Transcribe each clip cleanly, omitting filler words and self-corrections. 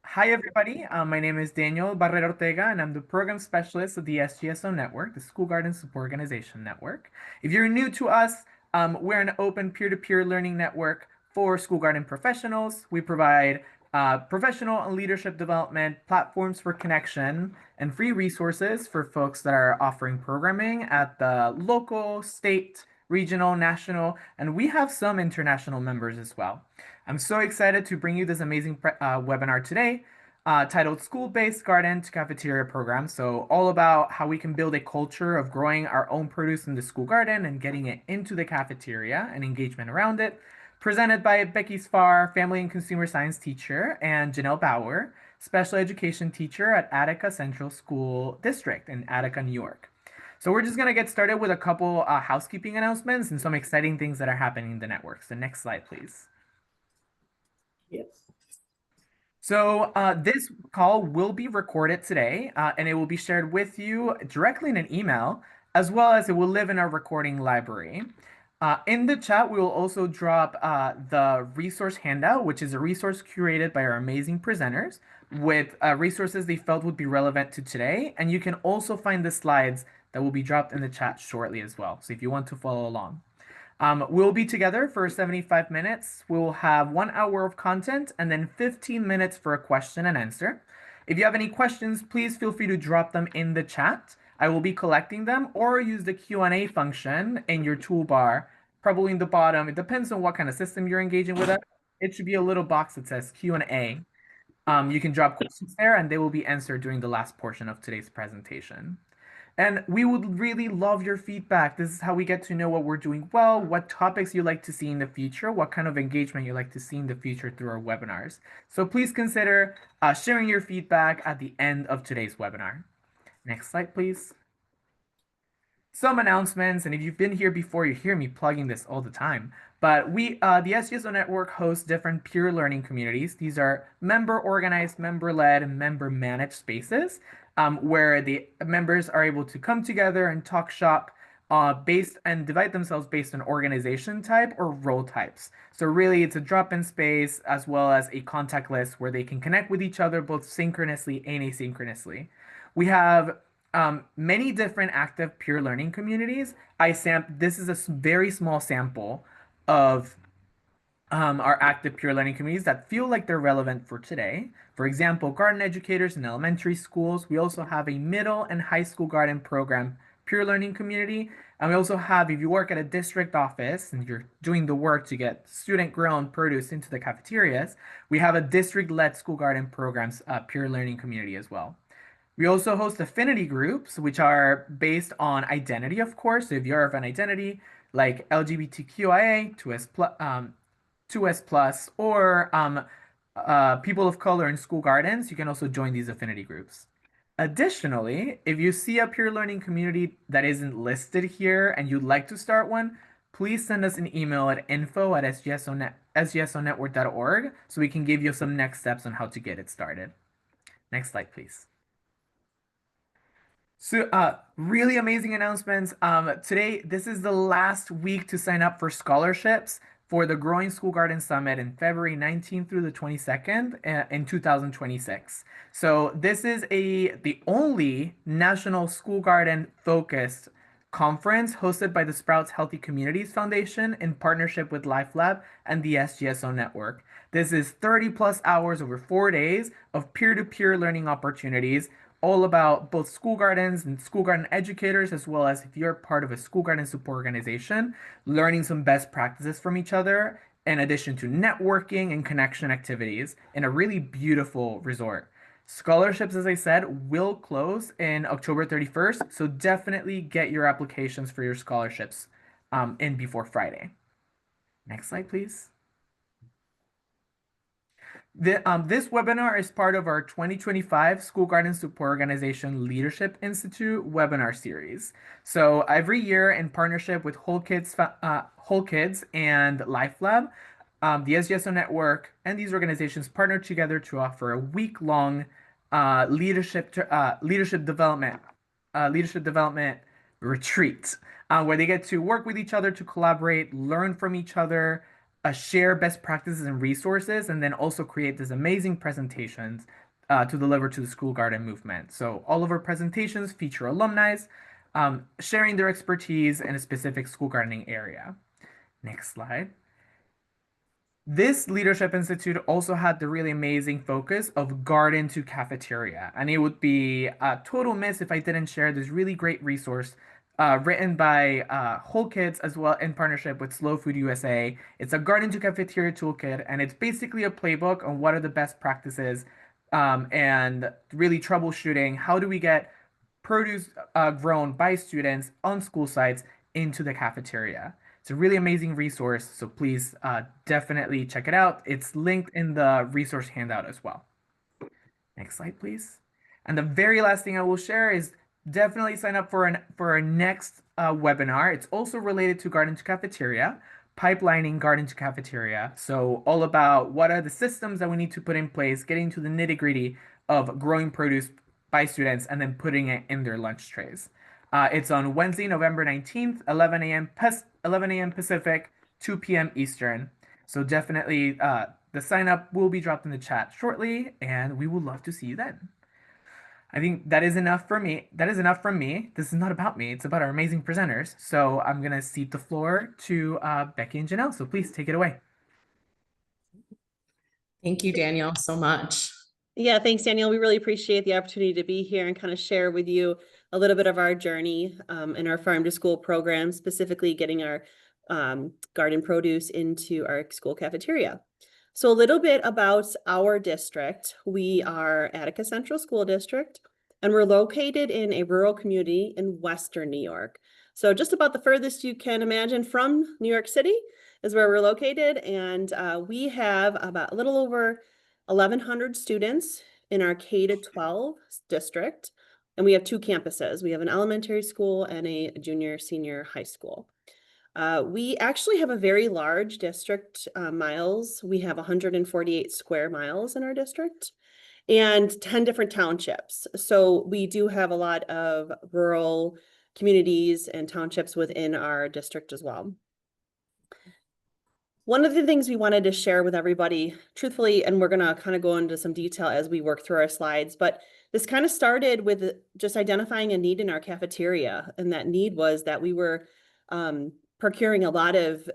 Hi, everybody. My name is Daniel Barrera Ortega, and I'm the program specialist of the SGSO Network, the School Garden Support Organization Network. If you're new to us, we're an open peer-to-peer learning network for school garden professionals. We provide professional and leadership development platforms for connection and free resources for folks that are offering programming at the local, state, regional, national, and we have some international members as well. I'm so excited to bring you this amazing webinar today titled School-Based Garden to Cafeteria Program. So all about how we can build a culture of growing our own produce in the school garden and getting it into the cafeteria and engagement around it. Presented by Becky Sphar, Family and Consumer Science teacher, and Jenelle Bauer, Special Education teacher at Attica Central School District in Attica, New York. So we're just going to get started with a couple housekeeping announcements and some exciting things that are happening in the network. So next slide, please. Yes. So this call will be recorded today, and it will be shared with you directly in an email, as well as it will live in our recording library. In the chat, we will also drop the resource handout, which is a resource curated by our amazing presenters with resources they felt would be relevant to today. And you can also find the slides that will be dropped in the chat shortly as well. So if you want to follow along. We'll be together for 75 minutes. We'll have 1 hour of content and then 15 minutes for a question and answer. If you have any questions, please feel free to drop them in the chat. I will be collecting them or use the Q&A function in your toolbar, probably in the bottom. It depends on what kind of system you're engaging with. It should be a little box that says Q&A. You can drop questions there and they will be answered during the last portion of today's presentation. And we would really love your feedback. This is how we get to know what we're doing well, what topics you like to see in the future, what kind of engagement you like to see in the future through our webinars. So please consider sharing your feedback at the end of today's webinar. Next slide, please. Some announcements, and if you've been here before, you hear me plugging this all the time. But the SGSO Network hosts different peer learning communities. These are member-organized, member-led, and member-managed spaces where the members are able to come together and talk shop based and divide themselves based on organization type or role types. So really, it's a drop-in space as well as a contact list where they can connect with each other both synchronously and asynchronously. We have many different active peer learning communities. This is a very small sample of our active peer learning communities that feel like they're relevant for today. For example, garden educators in elementary schools. We also have a middle and high school garden program peer learning community. And we also have, if you work at a district office and you're doing the work to get student-grown produce into the cafeterias, we have a district-led school garden programs peer learning community as well. We also host affinity groups, which are based on identity, of course. So if you're of an identity like LGBTQIA, 2S plus, or people of color in school gardens, you can also join these affinity groups. Additionally, if you see a peer learning community that isn't listed here and you'd like to start one, please send us an email at info@sgsonetwork.org so we can give you some next steps on how to get it started. Next slide, please. So, really amazing announcements. Today, this is the last week to sign up for scholarships for the Growing School Garden Summit in February 19th through the 22nd in 2026. So this is the only national school garden focused conference hosted by the Sprouts Healthy Communities Foundation in partnership with LifeLab and the SGSO Network. This is 30 plus hours over 4 days of peer-to-peer learning opportunities all about both school gardens and school garden educators, as well as if you're part of a school garden support organization, learning some best practices from each other, in addition to networking and connection activities in a really beautiful resort. Scholarships, as I said, will close in October 31st, so definitely get your applications for your scholarships in before Friday. Next slide, please. This webinar is part of our 2025 School Garden Support Organization Leadership Institute webinar series. So every year in partnership with Whole Kids and LifeLab, the SGSO Network and these organizations partner together to offer a week-long leadership development retreat where they get to work with each other to collaborate, learn from each other, share best practices and resources, and then also create these amazing presentations to deliver to the school garden movement. So all of our presentations feature alumni sharing their expertise in a specific school gardening area. Next slide. This Leadership Institute also had the really amazing focus of garden to cafeteria. And it would be a total miss if I didn't share this really great resource written by Whole Kids as well in partnership with Slow Food USA. It's a garden to cafeteria toolkit, and it's basically a playbook on what are the best practices and really troubleshooting how do we get produce grown by students on school sites into the cafeteria. It's a really amazing resource, so please definitely check it out. It's linked in the resource handout as well. Next slide, please. And the very last thing I will share is definitely sign up for our next webinar. It's also related to Garden to Cafeteria, pipelining Garden to Cafeteria. So all about what are the systems that we need to put in place, getting to the nitty-gritty of growing produce by students and then putting it in their lunch trays. It's on Wednesday, November 19th, 11 a.m. Pacific, 2 p.m. Eastern. So definitely the sign up will be dropped in the chat shortly, and we would love to see you then. I think that is enough for me. That is enough from me. This is not about me. It's about our amazing presenters. So I'm gonna cede the floor to Becky and Jenelle. So please take it away. Thank you, Danielle, so much. Yeah, thanks, Danielle. We really appreciate the opportunity to be here and kind of share with you a little bit of our journey in our farm to school program, specifically getting our garden produce into our school cafeteria. So a little bit about our district. We are Attica Central School District, and we're located in a rural community in Western New York. So just about the furthest you can imagine from New York City is where we're located. And we have about a little over 1,100 students in our K-12 district. And we have two campuses. We have an elementary school and a junior senior high school. We actually have a very large district miles. We have 148 square miles in our district and 10 different townships. So we do have a lot of rural communities and townships within our district as well. One of the things we wanted to share with everybody, truthfully, and we're going to kind of go into some detail as we work through our slides, but this kind of started with just identifying a need in our cafeteria. And that need was that we were procuring a lot of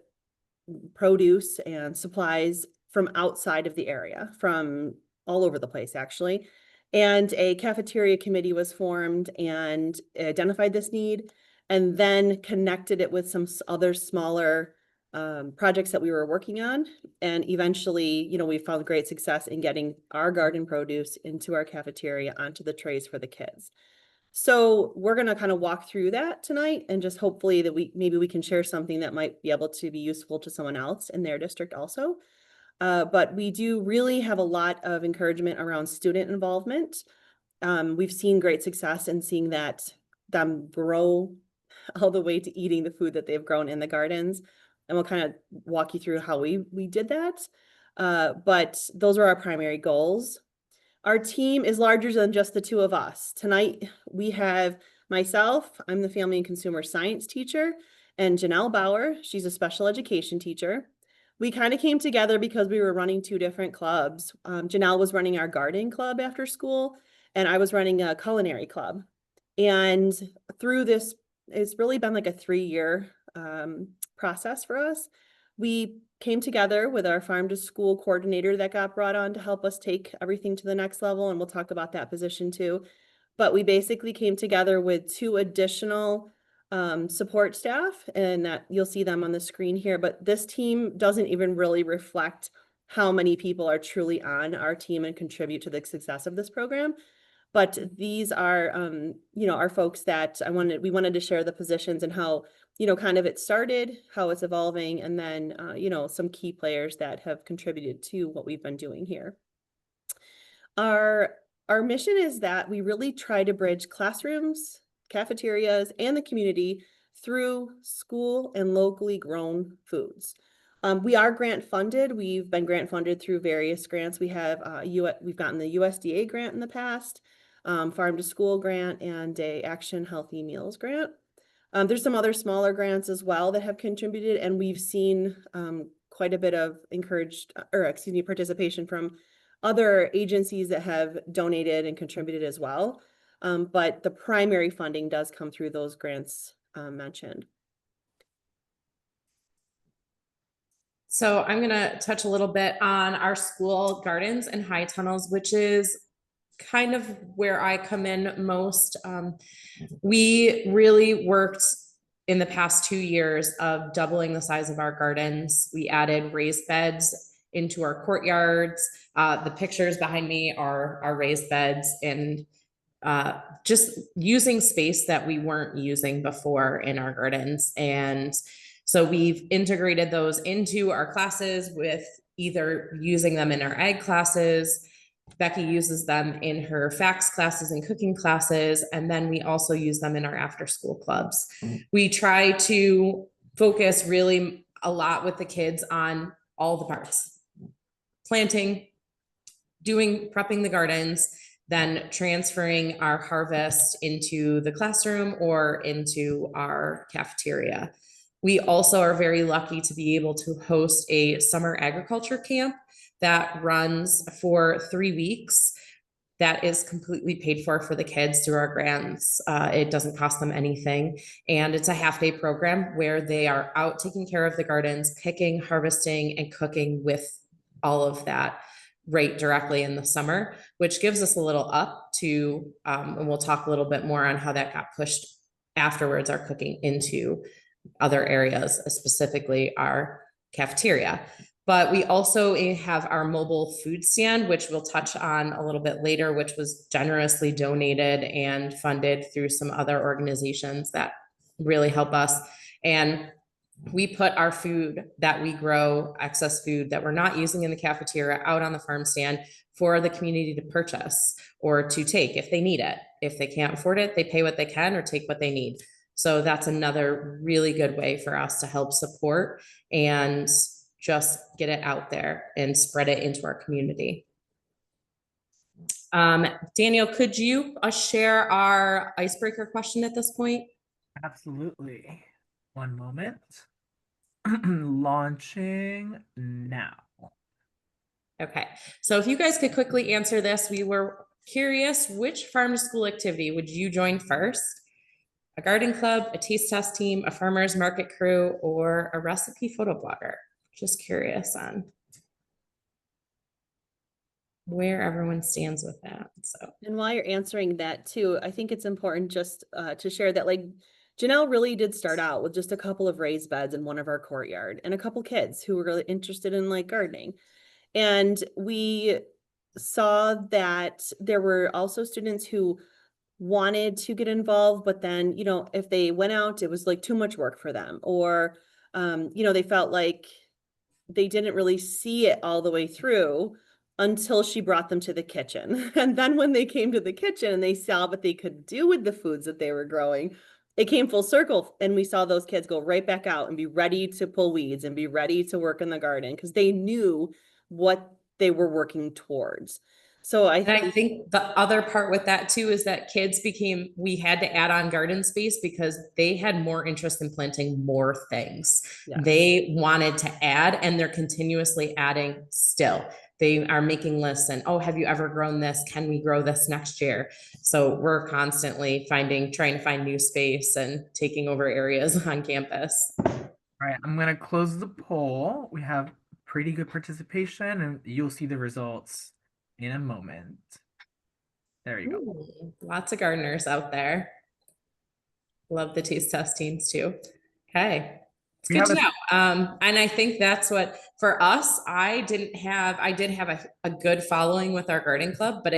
produce and supplies from outside of the area, from all over the place, actually. And a cafeteria committee was formed and identified this need, and then connected it with some other smaller projects that we were working on. And eventually, we found great success in getting our garden produce into our cafeteria onto the trays for the kids. So we're going to kind of walk through that tonight, and just hopefully that maybe we can share something that might be able to be useful to someone else in their district also. But we do really have a lot of encouragement around student involvement. We've seen great success in seeing them grow all the way to eating the food that they've grown in the gardens. And we'll kind of walk you through how we did that. But those are our primary goals. Our team is larger than just the two of us. Tonight, we have myself, I'm the family and consumer science teacher, and Jenelle Bauer, she's a special education teacher. We kind of came together because we were running two different clubs. Jenelle was running our gardening club after school, and I was running a culinary club. And through this, it's really been like a 3-year process for us. We came together with our farm to school coordinator that got brought on to help us take everything to the next level, and we'll talk about that position too. But we basically came together with 2 additional support staff, and that you'll see them on the screen here. But this team doesn't even really reflect how many people are truly on our team and contribute to the success of this program. But these are, our folks that we wanted to share the positions and how, kind of it started, how it's evolving, and then, some key players that have contributed to what we've been doing here. Our mission is that we really try to bridge classrooms, cafeterias, and the community through school and locally grown foods. We are grant funded. We've been grant funded through various grants. We've gotten the USDA grant in the past, Farm to School grant, and a Action Healthy Meals grant. There's some other smaller grants as well that have contributed, and we've seen quite a bit of participation from other agencies that have donated and contributed as well. But the primary funding does come through those grants mentioned. So I'm going to touch a little bit on our school gardens and high tunnels, which is kind of where I come in most. We really worked in the past 2 years of doubling the size of our gardens. We added raised beds into our courtyards. The pictures behind me are our raised beds, and just using space that we weren't using before in our gardens. And so we've integrated those into our classes with either using them in our ag classes. Becky uses them in her FACS classes and cooking classes, and then we also use them in our after school clubs. We try to focus really a lot with the kids on all the parts: planting, prepping the gardens, then transferring our harvest into the classroom or into our cafeteria. We also are very lucky to be able to host a summer agriculture camp that runs for 3 weeks. That is completely paid for the kids through our grants. It doesn't cost them anything. And it's a half-day program where they are out taking care of the gardens, picking, harvesting, and cooking with all of that right directly in the summer, which gives us a little up to, and we'll talk a little bit more on how that got pushed afterwards, our cooking into other areas, specifically our cafeteria. But we also have our mobile food stand, which we'll touch on a little bit later, which was generously donated and funded through some other organizations that really help us. And we put our food that we grow, excess food that we're not using in the cafeteria, out on the farm stand for the community to purchase or to take if they need it. If they can't afford it, they pay what they can or take what they need. So that's another really good way for us to help support and just get it out there and spread it into our community. Daniel, could you share our icebreaker question at this point? Absolutely. One moment. Launching now. Okay, so if you guys could quickly answer this, we were curious, which farm to school activity would you join first? A garden club, a taste test team, a farmer's market crew, or a recipe photo blogger? Just curious on where everyone stands with that. So, and while you're answering that too, I think it's important just to share that like Jenelle really did start out with just a couple of raised beds in one of our courtyard and a couple kids who were really interested in like gardening. And we saw that there were also students who wanted to get involved, but then, you know, if they went out, it was like too much work for them, or, you know, they felt like they didn't really see it all the way through until she brought them to the kitchen. And then when they came to the kitchen and they saw what they could do with the foods that they were growing, it came full circle. And we saw those kids go right back out and be ready to pull weeds and be ready to work in the garden because they knew what they were working towards. So I think the other part with that too is that we had to add on garden space because they had more interest in planting more things. Yes. They wanted to add, and they're continuously adding still. They are making lists and, oh, have you ever grown this? Can we grow this next year? So we're constantly trying to find new space and taking over areas on campus. All right, I'm going to close the poll. We have pretty good participation, and you'll see the results in a moment. There you go. Ooh, lots of gardeners out there. Love the taste test teams too. Okay. It's good to know. And I think that's what, for us, I did have a good following with our garden club, but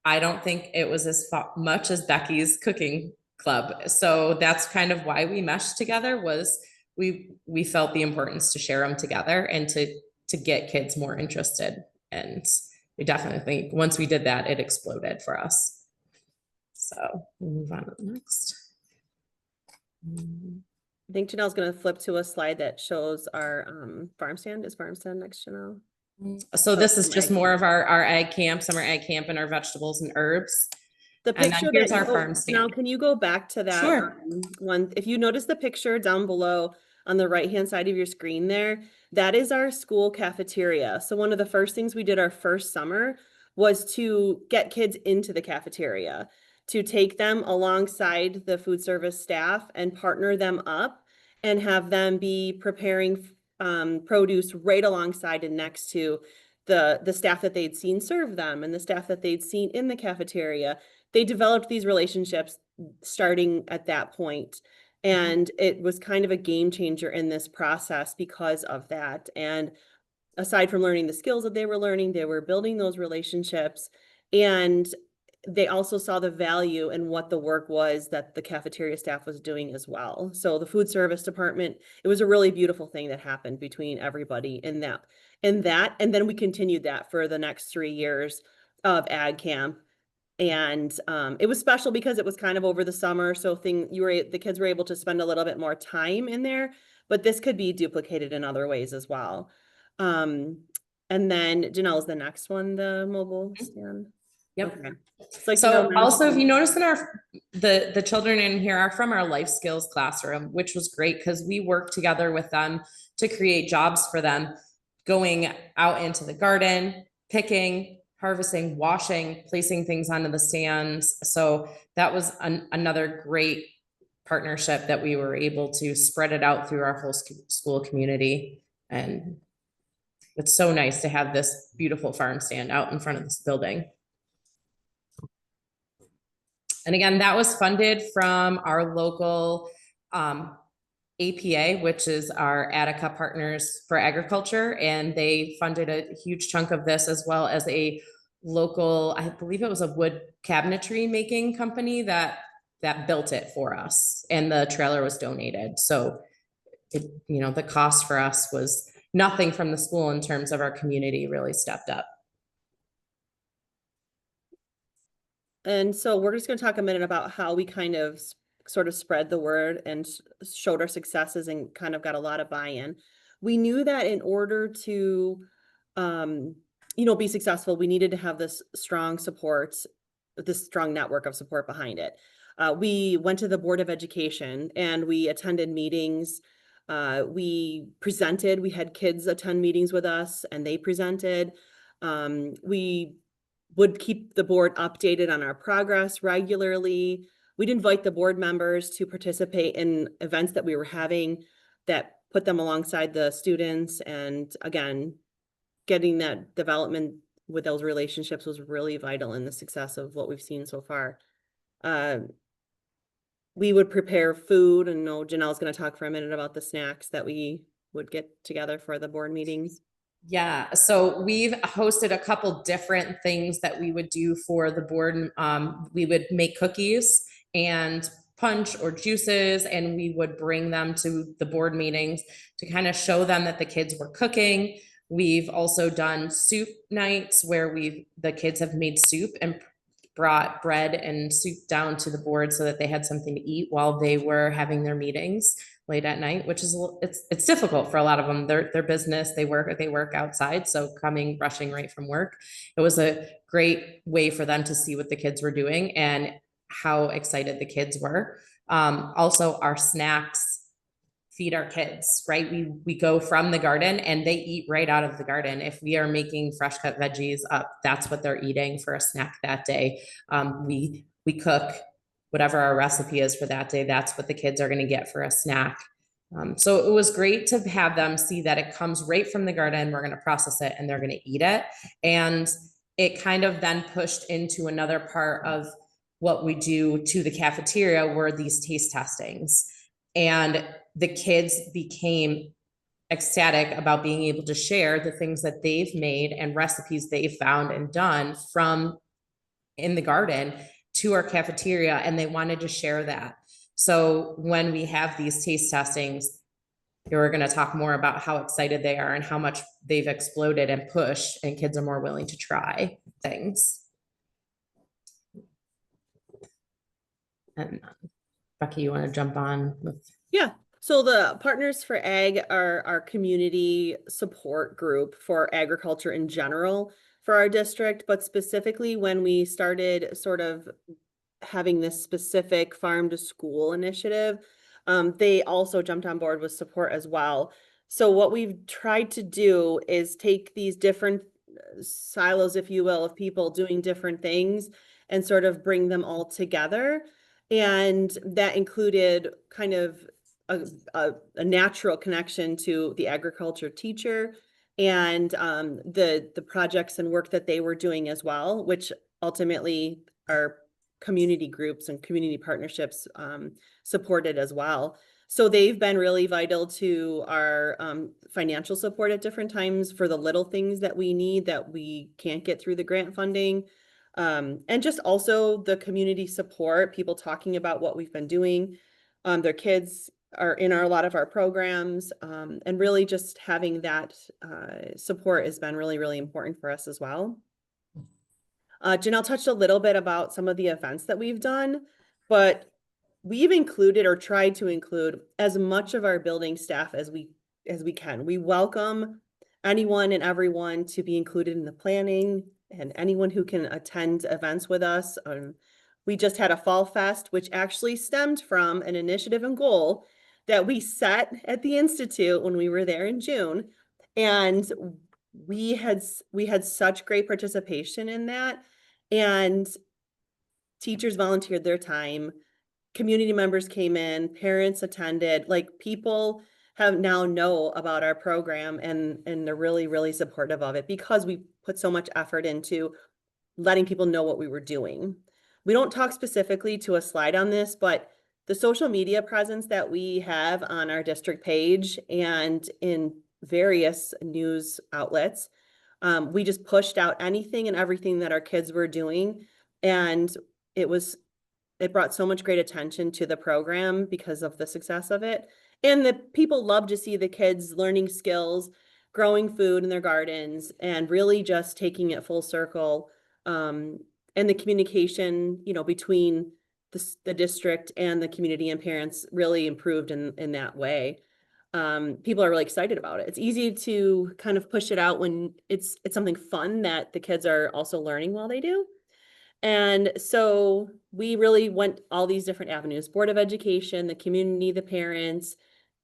I don't think it was as much as Becky's cooking club. So that's kind of why we meshed together, was we felt the importance to share them together and to get kids more interested. And we definitely think once we did that, it exploded for us. So we'll move on to the next. I think Janelle's going to flip to a slide that shows our farm stand. Is farm stand next, Janelle? So this is just more of our ag camp, summer ag camp, and our vegetables and herbs. The picture here's our farm stand. Now, can you go back to that Sure. one? If you notice the picture down below on the right-hand side of your screen there, That is our school cafeteria. So one of the first things we did our first summer was to get kids into the cafeteria, to take them alongside the food service staff and partner them up and have them be preparing produce right alongside and next to the staff that they'd seen serve them and the staff that they'd seen in the cafeteria. They developed these relationships starting at that point. And it was kind of a game changer in this process because of that. And aside from learning the skills that they were learning, they were building those relationships. And they also saw the value in what the work was that the cafeteria staff was doing as well. So the food service department, it was a really beautiful thing that happened between everybody in that. And then we continued that for the next 3 years of ag camp. And it was special because it was kind of over the summer. So the kids were able to spend a little bit more time in there, but this could be duplicated in other ways as well. And then Jenelle is the next one, the mobile stand. Yep. Okay. Like so also, if you notice in the children in here are from our life skills classroom, which was great because we worked together with them to create jobs for them, going out into the garden, picking, harvesting, washing, placing things onto the stands. So that was another great partnership that we were able to spread it out through our whole school community. And it's so nice to have this beautiful farm stand out in front of this building. And again, that was funded from our local APA, which is our Attica Partners for Agriculture. And they funded a huge chunk of this, as well as a local, I believe it was a wood cabinetry making company that built it for us. And the trailer was donated. So the cost for us was nothing from the school in terms of our community really stepped up. And so we're just going to talk a minute about how we kind of sort of spread the word and showed our successes and kind of got a lot of buy-in. We knew that in order to, be successful, we needed to have this strong support, this strong network of support behind it. We went to the Board of Education and we attended meetings. We presented, we had kids attend meetings with us and they presented. We would keep the board updated on our progress regularly. We'd invite the board members to participate in events that we were having that put them alongside the students. And again, getting that development with those relationships was really vital in the success of what we've seen so far. We would prepare food, and Janelle's going to talk for a minute about the snacks that we would get together for the board meetings. Yeah, so we've hosted a couple different things that we would do for the board. We would make cookies and punch or juices, and we would bring them to the board meetings to kind of show them that the kids were cooking. We've also done soup nights where the kids have made soup and brought bread and soup down to the board so that they had something to eat while they were having their meetings late at night, which is it's difficult for a lot of them. Their business, they work outside, so rushing right from work. It was a great way for them to see what the kids were doing and how excited the kids were. Also, our snacks feed our kids, right? We go from the garden and they eat right out of the garden. If we are making fresh cut veggies up, that's what they're eating for a snack that day. We cook whatever our recipe is for that day. That's what the kids are going to get for a snack. So it was great to have them see that it comes right from the garden. We're going to process it and they're going to eat it. And it kind of then pushed into another part of what we do to the cafeteria were these taste testings. And the kids became ecstatic about being able to share the things that they've made and recipes they've found and done from in the garden to our cafeteria, and they wanted to share that. So when we have these taste testings, we're going to talk more about how excited they are and how much they've exploded and pushed, and kids are more willing to try things. And Becky, you want to jump on with? Yeah. So the Partners for Ag are our community support group for agriculture in general for our district, but specifically when we started sort of having this specific farm to school initiative, they also jumped on board with support as well. So what we've tried to do is take these different silos, if you will, of people doing different things and sort of bring them all together. And that included kind of a natural connection to the agriculture teacher and the projects and work that they were doing as well, which ultimately are community groups and community partnerships supported as well. So they've been really vital to our financial support at different times for the little things that we need that we can't get through the grant funding. And just also the community support, people talking about what we've been doing. Their kids are in a lot of our programs, and really just having that support has been really, really important for us as well. Jenelle touched a little bit about some of the events that we've done, but we've included or tried to include as much of our building staff as we can. We welcome anyone and everyone to be included in the planning and anyone who can attend events with us. We just had a fall fest, which actually stemmed from an initiative and goal that we set at the Institute when we were there in June. And we had such great participation in that, and teachers volunteered their time, community members came in, parents attended, like people have now know about our program and they're really, really supportive of it because we put so much effort into letting people know what we were doing. We don't talk specifically to a slide on this, but the social media presence that we have on our district page and in various news outlets, we just pushed out anything and everything that our kids were doing. And it brought so much great attention to the program because of the success of it. And the people love to see the kids learning skills, growing food in their gardens, and really just taking it full circle. And the communication, between the district and the community and parents really improved in that way. People are really excited about it. It's easy to kind of push it out when it's something fun that the kids are also learning while they do. And so we really went all these different avenues: Board of Education, the community, the parents,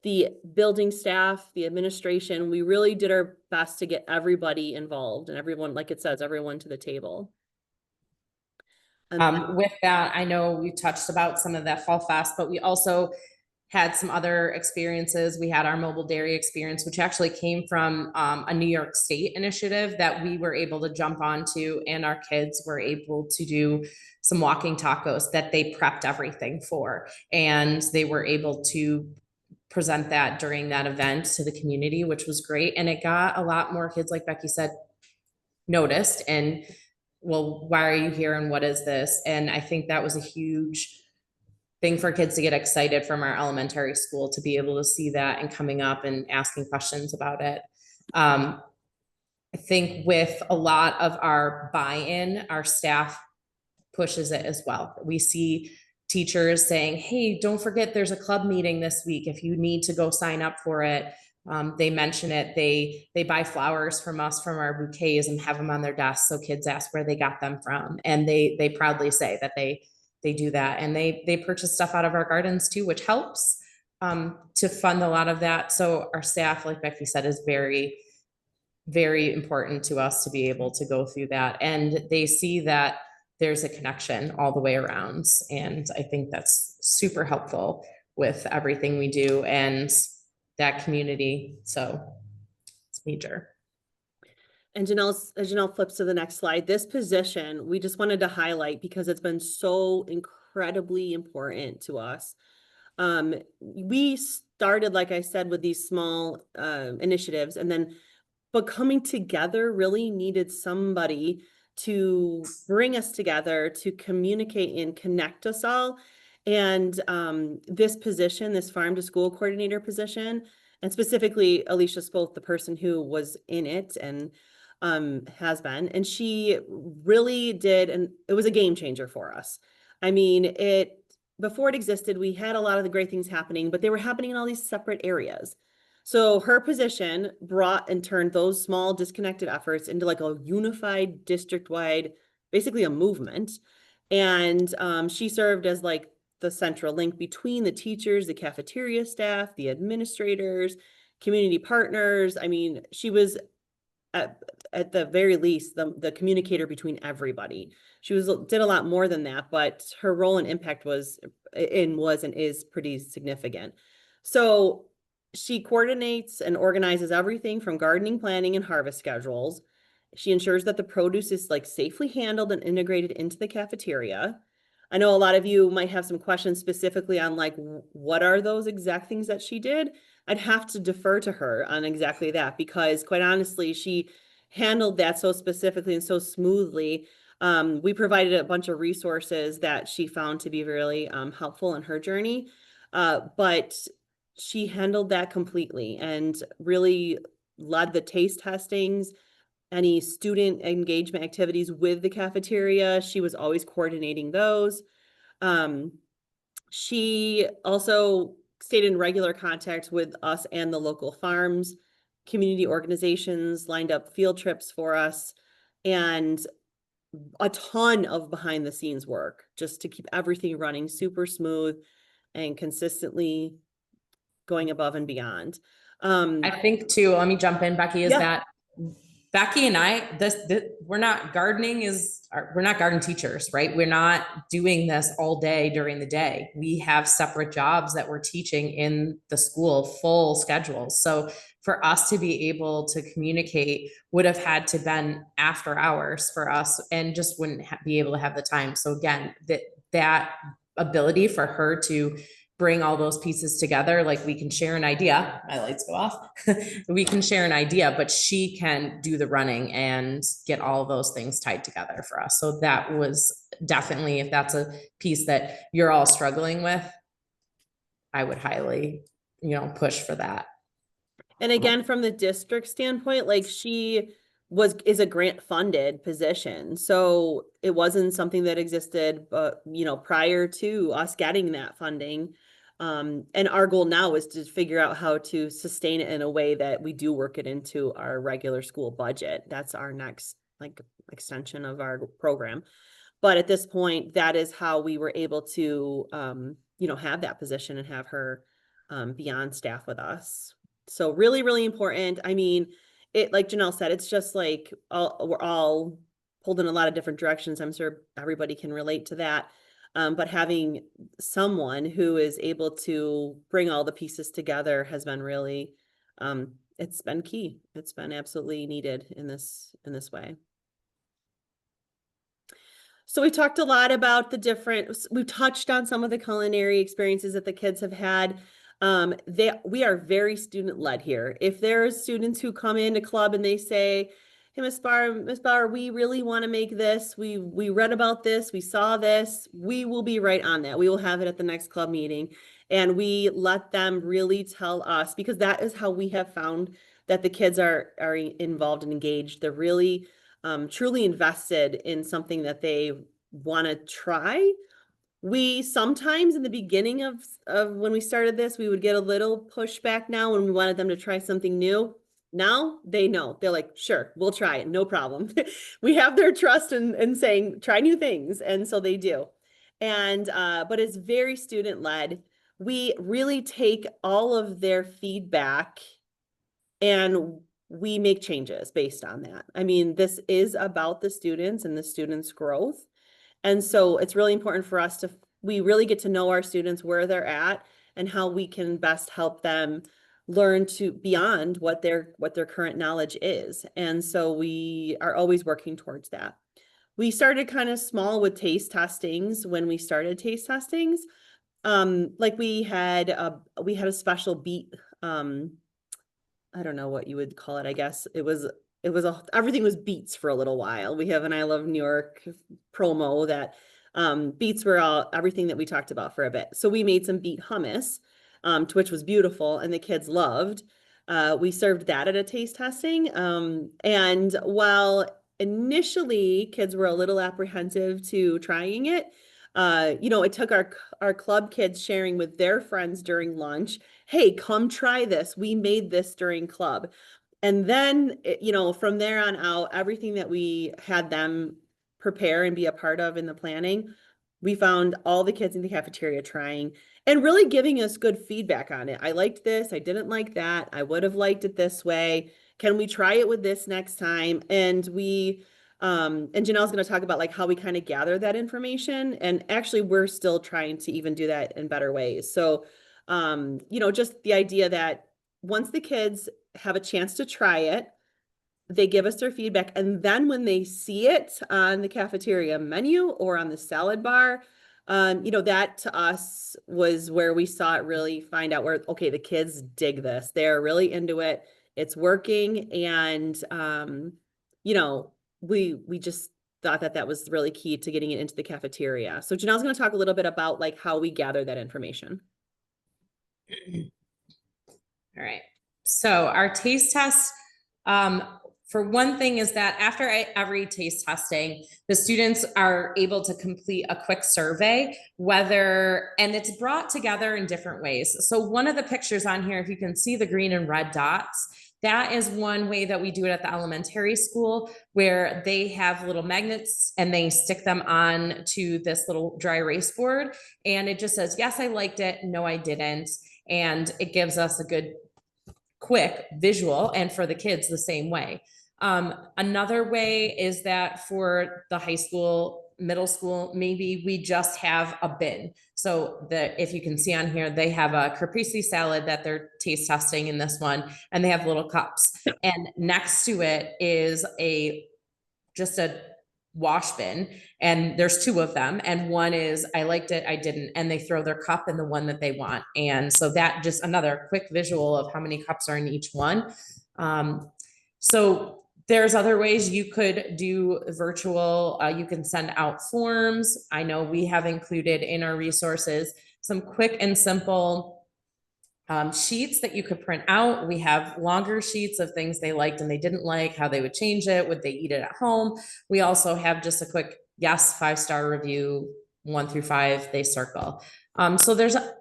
the building staff, the administration. We really did our best to get everybody involved and everyone, like it says, everyone to the table. With that, I know we touched about some of that fall fast, but we also had some other experiences. We had our mobile dairy experience, which actually came from a New York State initiative that we were able to jump onto, and our kids were able to do some walking tacos that they prepped everything for. And they were able to present that during that event to the community, which was great. And it got a lot more kids, like Becky said, noticed and, well, why are you here and what is this? And I think that was a huge thing for kids to get excited from our elementary school, to be able to see that and coming up and asking questions about it. I think with a lot of our buy-in, our staff pushes it as well. We see teachers saying, hey, don't forget there's a club meeting this week if you need to go sign up for it. They mention it. They buy flowers from us, from our bouquets, and have them on their desks so kids ask where they got them from. And they proudly say that they do that. And they purchase stuff out of our gardens too, which helps to fund a lot of that. So our staff, like Becky said, is very, very important to us to be able to go through that. And they see that there's a connection all the way around. And I think that's super helpful with everything we do and that community. So it's major. And Jenelle flips to the next slide. This position, we just wanted to highlight because it's been so incredibly important to us. We started, like I said, with these small initiatives, but coming together really needed somebody to bring us together, to communicate and connect us all. And this position, this farm to school coordinator position, and specifically Alicia Spoth, the person who was in it and has been, and she really did, and it was a game changer for us. I mean, before it existed, we had a lot of the great things happening, but they were happening in all these separate areas. So her position brought and turned those small disconnected efforts into like a unified district-wide, basically a movement. And she served as like the central link between the teachers, the cafeteria staff, the administrators, community partners. I mean, she was at the very least, the communicator between everybody. She did a lot more than that, but her role and impact was and is pretty significant. So she coordinates and organizes everything from gardening, planning, and harvest schedules. She ensures that the produce is like safely handled and integrated into the cafeteria. I know a lot of you might have some questions specifically on like, what are those exact things that she did? I'd have to defer to her on exactly that, because quite honestly, she handled that so specifically and so smoothly. We provided a bunch of resources that she found to be really helpful in her journey. But she handled that completely and really led the taste testings, any student engagement activities with the cafeteria. She was always coordinating those. She also stayed in regular contact with us and the local farms, community organizations, lined up field trips for us, and a ton of behind the scenes work just to keep everything running super smooth and consistently going above and beyond. I think too, let me jump in, Becky, is Yeah. that Becky and I, we're not garden teachers, right? We're not doing this all day during the day. We have separate jobs that we're teaching in the school, full schedules. So for us to be able to communicate would have had to been after hours for us and just wouldn't be able to have the time. So again, that ability for her to bring all those pieces together, like we can share an idea, my lights go off, we can share an idea, but she can do the running and get all of those things tied together for us. So that was definitely, if that's a piece that you're all struggling with, I would highly, push for that. And again, from the district standpoint, like she is a grant funded position. So it wasn't something that existed, but prior to us getting that funding. And our goal now is to figure out how to sustain it in a way that we do work it into our regular school budget. That's our next like extension of our program. But at this point, that is how we were able to, have that position and have her be on staff with us. So really, really important. I mean, it, like Jenelle said, it's just like we're all pulled in a lot of different directions. I'm sure everybody can relate to that. But having someone who is able to bring all the pieces together has been really, it's been key. It's been absolutely needed in this way. So we talked a lot about we touched on some of the culinary experiences that the kids have had. We are very student led here. If there's students who come into club and they say, hey, Miss Bauer, we really want to make this. We read about this. We saw this. We will be right on that. We will have it at the next club meeting. And we let them really tell us, because that is how we have found that the kids are involved and engaged. They're really truly invested in something that they want to try. We sometimes in the beginning of when we started this, we would get a little pushback now when we wanted them to try something new. Now they know. They're like, sure, we'll try it. No problem. We have their trust in saying, try new things. And so they do. And, but it's very student led. We really take all of their feedback and we make changes based on that. I mean, this is about the students and the students' growth. And so it's really important for us we really get to know our students, where they're at, and how we can best help them learn to beyond what their current knowledge is. And so we are always working towards that. We started kind of small with taste testings when we started taste testings. Like we had a special beet, I don't know what you would call it. I guess everything was beets for a little while. We have an I Love New York promo that beets were everything that we talked about for a bit. So we made some beet hummus, which was beautiful and the kids loved. We served that at a taste testing. And while initially kids were a little apprehensive to trying it, it took our club kids sharing with their friends during lunch, hey, come try this. We made this during club. And then, from there on out, everything that we had them prepare and be a part of in the planning we found all the kids in the cafeteria trying and really giving us good feedback on it. I liked this, I didn't like that, I would have liked it this way. Can we try it with this next time? And and Janelle's going to talk about like how we kind of gather that information. And actually, we're still trying to even do that in better ways. So, just the idea that once the kids have a chance to try it, they give us their feedback. And then when they see it on the cafeteria menu or on the salad bar, that to us was where we saw it really find out where, okay, the kids dig this. They're really into it. It's working. And, we just thought that was really key to getting it into the cafeteria. So Janelle's going to talk a little bit about like how we gather that information. All right. So our taste test, for one thing, is that after every taste testing, the students are able to complete a quick survey, and it's brought together in different ways. So one of the pictures on here, if you can see the green and red dots, that is one way that we do it at the elementary school, where they have little magnets and they stick them on to this little dry erase board. And it just says, yes, I liked it. No, I didn't. And it gives us a good quick visual, and for the kids the same way. Another way is that for the high school, middle school, maybe we just have a bin. So if you can see on here, they have a caprese salad that they're taste testing in this one, and they have little cups. And next to it is just a wash bin, and there's two of them, and one is I liked it, I didn't, and they throw their cup in the one that they want. And so that just another quick visual of how many cups are in each one. So there's other ways you could do virtual. You can send out forms. I know we have included in our resources some quick and simple sheets that you could print out. We have longer sheets of things they liked and they didn't like, how they would change it, would they eat it at home. We also have just a quick yes, 5-star review, 1 through 5, they circle. So there's a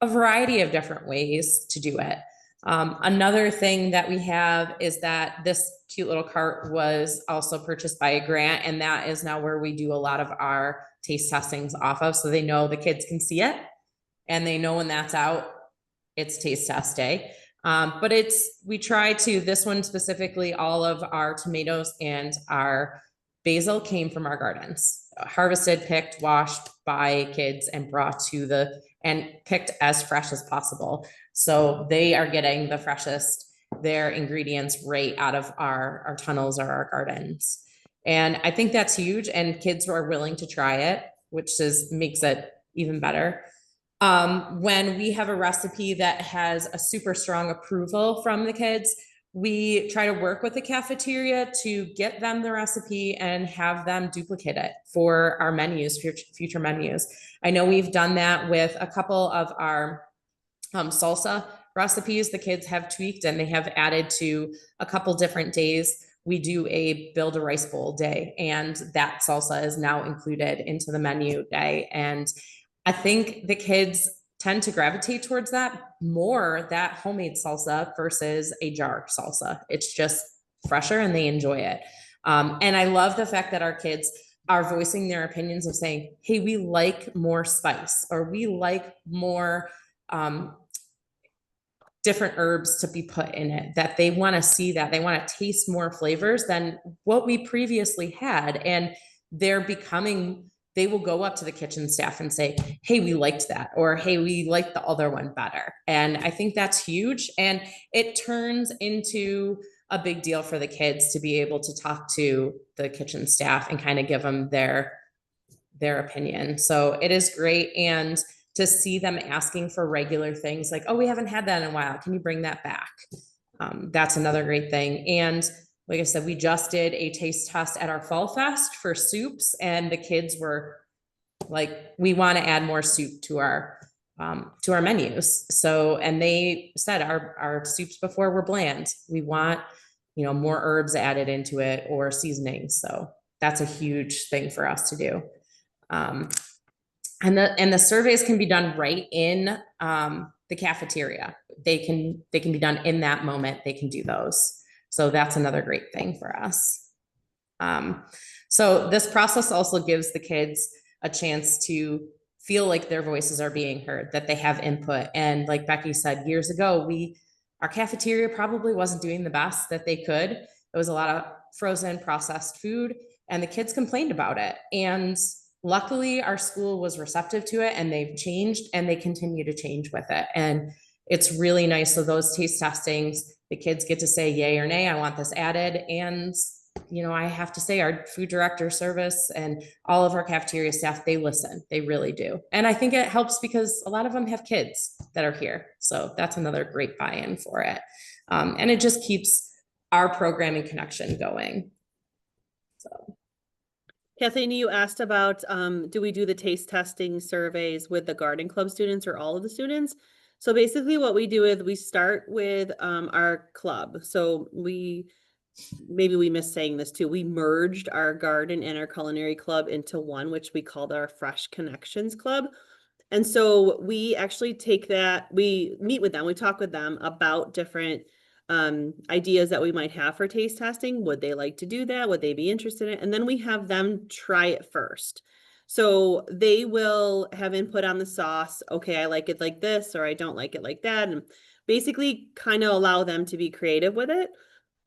variety of different ways to do it. Another thing that we have is that this cute little cart was also purchased by a grant, and that is now where we do a lot of our taste testings off of. So they know the kids can see it and they know when that's out, it's taste test day. But we try to, this one specifically, all of our tomatoes and our basil came from our gardens, harvested, picked, washed by kids and brought and picked as fresh as possible. So they are getting the freshest, their ingredients right out of our tunnels or our gardens. And I think that's huge. And kids are willing to try it, which makes it even better. When we have a recipe that has a super strong approval from the kids, we try to work with the cafeteria to get them the recipe and have them duplicate it for our menus, future menus. I know we've done that with a couple of our salsa recipes the kids have tweaked, and they have added to a couple different days. We do a build a rice bowl day, and that salsa is now included into the menu day. And I think the kids tend to gravitate towards that more, that homemade salsa versus a jar salsa. It's just fresher and they enjoy it. And I love the fact that our kids are voicing their opinions of saying, hey, we like more spice, or we like more different herbs to be put in it, that they want to see, that they want to taste more flavors than what we previously had. And they will go up to the kitchen staff and say, hey, we liked that, or hey, we liked the other one better. And I think that's huge. And it turns into a big deal for the kids to be able to talk to the kitchen staff and kind of give them their opinion. So it is great. And to see them asking for regular things like, oh, we haven't had that in a while, can you bring that back? That's another great thing. And like I said, we just did a taste test at our Fall Fest for soups, and the kids were like, we want to add more soup to our menus. So, and they said our soups before were bland. We want, more herbs added into it or seasonings. So that's a huge thing for us to do. And the surveys can be done right in the cafeteria. They can be done in that moment. They can do those. So that's another great thing for us. So this process also gives the kids a chance to feel like their voices are being heard, that they have input. And like Becky said, years ago, our cafeteria probably wasn't doing the best that they could. It was a lot of frozen processed food, and the kids complained about it. And luckily our school was receptive to it, and they've changed, and they continue to change with it. And it's really nice. So those taste testings, the kids get to say yay or nay, I want this added. And I have to say our food director service and all of our cafeteria staff, they listen, they really do. And I think it helps because a lot of them have kids that are here. So that's another great buy-in for it. And it just keeps our programming connection going. So. Kathleen, you asked about, do we do the taste testing surveys with the garden club students or all of the students? So basically what we do is we start with our club. So maybe we missed saying this too. We merged our garden and our culinary club into one, which we called our Fresh Connections Club. And so we actually take that, we meet with them, we talk with them about different ideas that we might have for taste testing. Would they like to do that? Would they be interested in it? And then we have them try it first. So they will have input on the sauce. Okay, I like it like this, or I don't like it like that. And basically kind of allow them to be creative with it.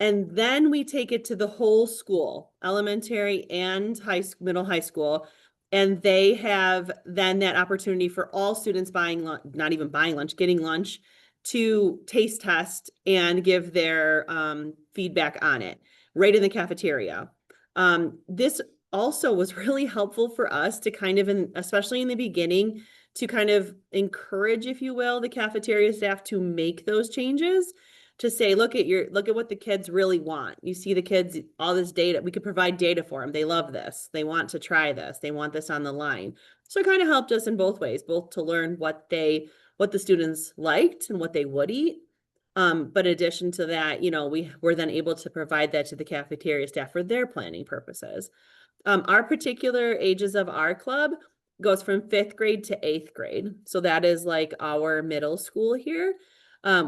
And then we take it to the whole school, elementary and middle high school. And they have then that opportunity for all students buying lunch, not even buying lunch, getting lunch, to taste test and give their feedback on it right in the cafeteria. This also was really helpful for us to kind of, especially in the beginning, to kind of encourage, if you will, the cafeteria staff to make those changes, to say, look at what the kids really want. You see the kids, all this data, we could provide data for them. They love this. They want to try this. They want this on the line. So it kind of helped us in both ways, both to learn what the students liked and what they would eat. But in addition to that, we were then able to provide that to the cafeteria staff for their planning purposes. Our particular ages of our club goes from 5th grade to 8th grade. So that is like our middle school here.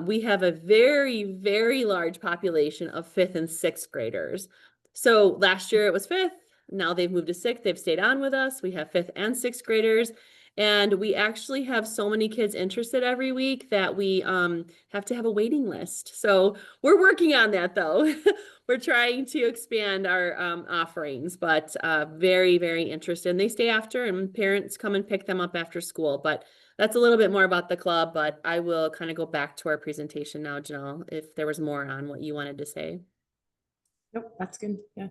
We have a very, very large population of 5th and 6th graders. So last year it was 5th. Now they've moved to 6th. They've stayed on with us. We have 5th and 6th graders. And we actually have so many kids interested every week that we have to have a waiting list. So we're working on that though. We're trying to expand our offerings, but very, very interested. And they stay after, and parents come and pick them up after school. But that's a little bit more about the club, but I will kind of go back to our presentation now, Jenelle, if there was more on what you wanted to say. Nope, that's good. Yeah.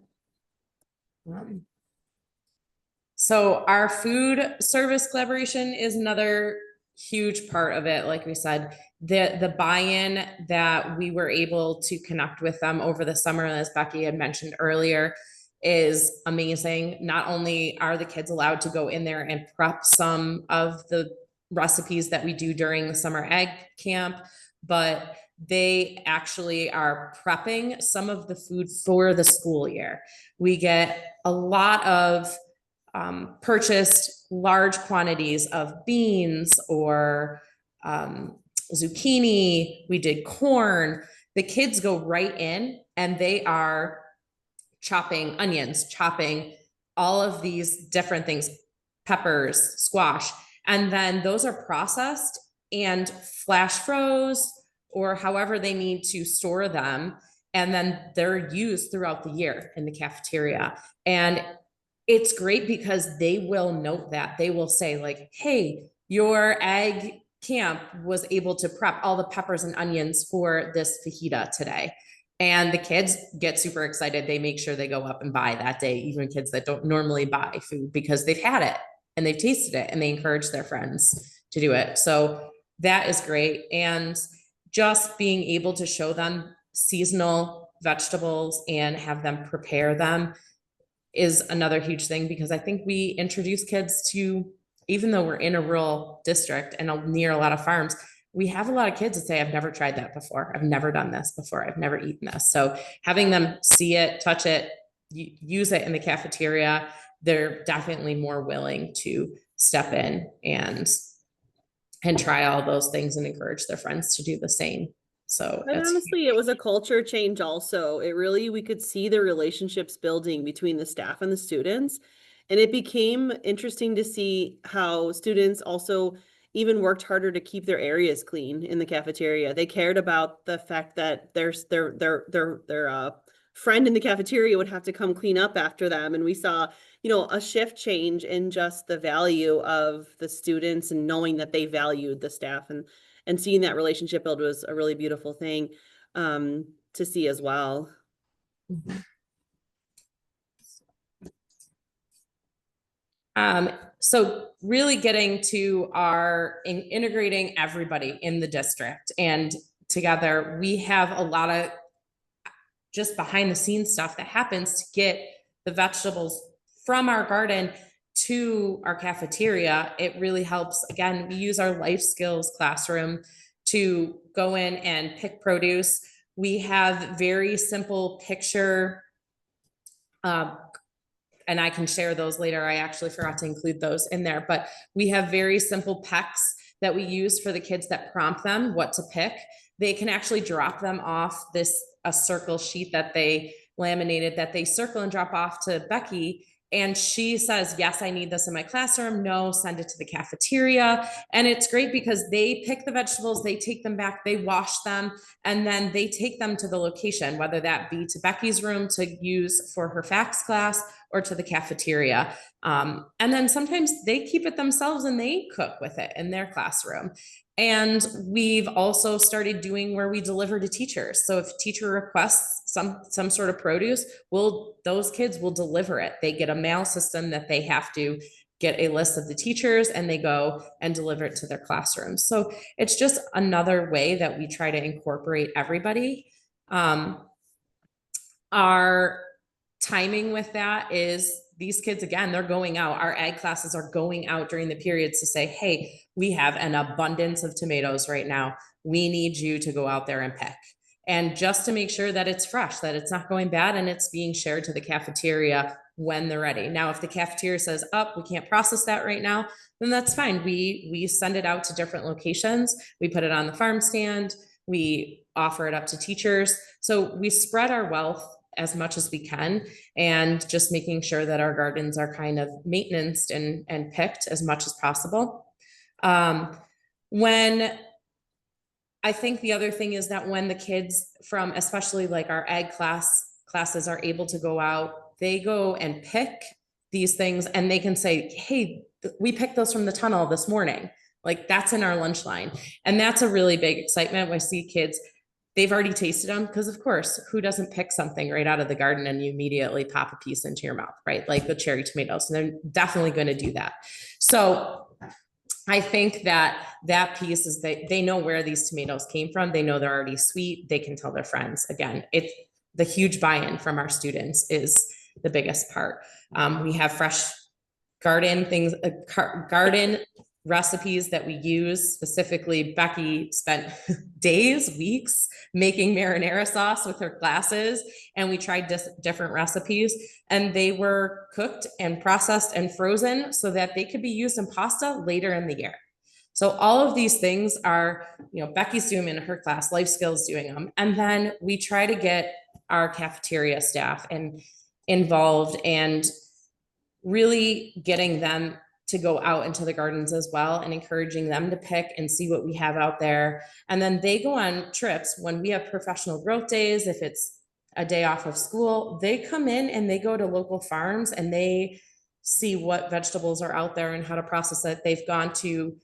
So our food service collaboration is another huge part of it. Like we said, the buy-in that we were able to connect with them over the summer, as Becky had mentioned earlier, is amazing. Not only are the kids allowed to go in there and prep some of the recipes that we do during the summer egg camp, but they actually are prepping some of the food for the school year. We get a lot of purchased large quantities of beans or zucchini. We did corn. The kids go right in and they are chopping onions, chopping all of these different things, peppers, squash, and then those are processed and flash froze or however they need to store them. And then they're used throughout the year in the cafeteria. And it's great because they will note that. They will say like, hey, your egg camp was able to prep all the peppers and onions for this fajita today. And the kids get super excited. They make sure they go up and buy that day, even kids that don't normally buy food, because they've had it and they've tasted it and they encourage their friends to do it. So that is great. And just being able to show them seasonal vegetables and have them prepare them is another huge thing, because I think we introduce kids to, even though we're in a rural district and near a lot of farms, we have a lot of kids that say, I've never tried that before. I've never done this before. I've never eaten this. So having them see it, touch it, use it in the cafeteria, they're definitely more willing to step in and try all those things and encourage their friends to do the same. So and honestly, it was a culture change also. We could see the relationships building between the staff and the students. And it became interesting to see how students also even worked harder to keep their areas clean in the cafeteria. They cared about the fact that their friend in the cafeteria would have to come clean up after them. And we saw, you know, a shift change in just the value of the students and knowing that they valued the staff, and seeing that relationship build was a really beautiful thing to see as well. So really getting to our integrating everybody in the district and together, we have a lot of just behind the scenes stuff that happens to get the vegetables from our garden to our cafeteria. It really helps. Again, we use our life skills classroom to go in and pick produce. We have very simple picture, and I can share those later. I actually forgot to include those in there, but we have very simple pecks that we use for the kids that prompt them what to pick. They can actually drop them off a circle sheet that they laminated that they circle and drop off to Becky. And she says, yes, I need this in my classroom. No, send it to the cafeteria. And it's great because they pick the vegetables, they take them back, they wash them, and then they take them to the location, whether that be to Becky's room to use for her FACS class or to the cafeteria. And then sometimes they keep it themselves and they cook with it in their classroom. And we've also started doing where we deliver to teachers. So if teacher requests some sort of produce, those kids will deliver it. They get a mail system that they have to get a list of the teachers and they go and deliver it to their classrooms. So it's just another way that we try to incorporate everybody. Our timing with that is these kids, again, they're going out. Our ag classes are going out during the periods to say, hey, we have an abundance of tomatoes right now. We need you to go out there and pick. And just to make sure that it's fresh, that it's not going bad, and it's being shared to the cafeteria when they're ready. Now, if the cafeteria says, oh, we can't process that right now, then that's fine. We send it out to different locations. We put it on the farm stand. We offer it up to teachers. So we spread our wealth as much as we can, and just making sure that our gardens are kind of maintenanced and picked as much as possible. When I think the other thing is that when the kids from, especially like our ag classes are able to go out, they go and pick these things and they can say, hey, we picked those from the tunnel this morning. Like that's in our lunch line. And that's a really big excitement when I see kids, they've already tasted them, because of course, who doesn't pick something right out of the garden and you immediately pop a piece into your mouth, right? Like the cherry tomatoes, and they're definitely going to do that. So I think that piece is they know where these tomatoes came from. They know they're already sweet. They can tell their friends. Again, it's the huge buy-in from our students is the biggest part. We have fresh garden things, garden recipes that we use. Specifically, Becky spent days, weeks making marinara sauce with her classes, and we tried different recipes, and they were cooked and processed and frozen so that they could be used in pasta later in the year. So all of these things are, Becky's doing in her class, life skills doing them. And then we try to get our cafeteria staff involved and really getting them to go out into the gardens as well and encouraging them to pick and see what we have out there. And then they go on trips when we have professional growth days. If it's a day off of school, they come in and they go to local farms and they see what vegetables are out there and how to process it. They've gone to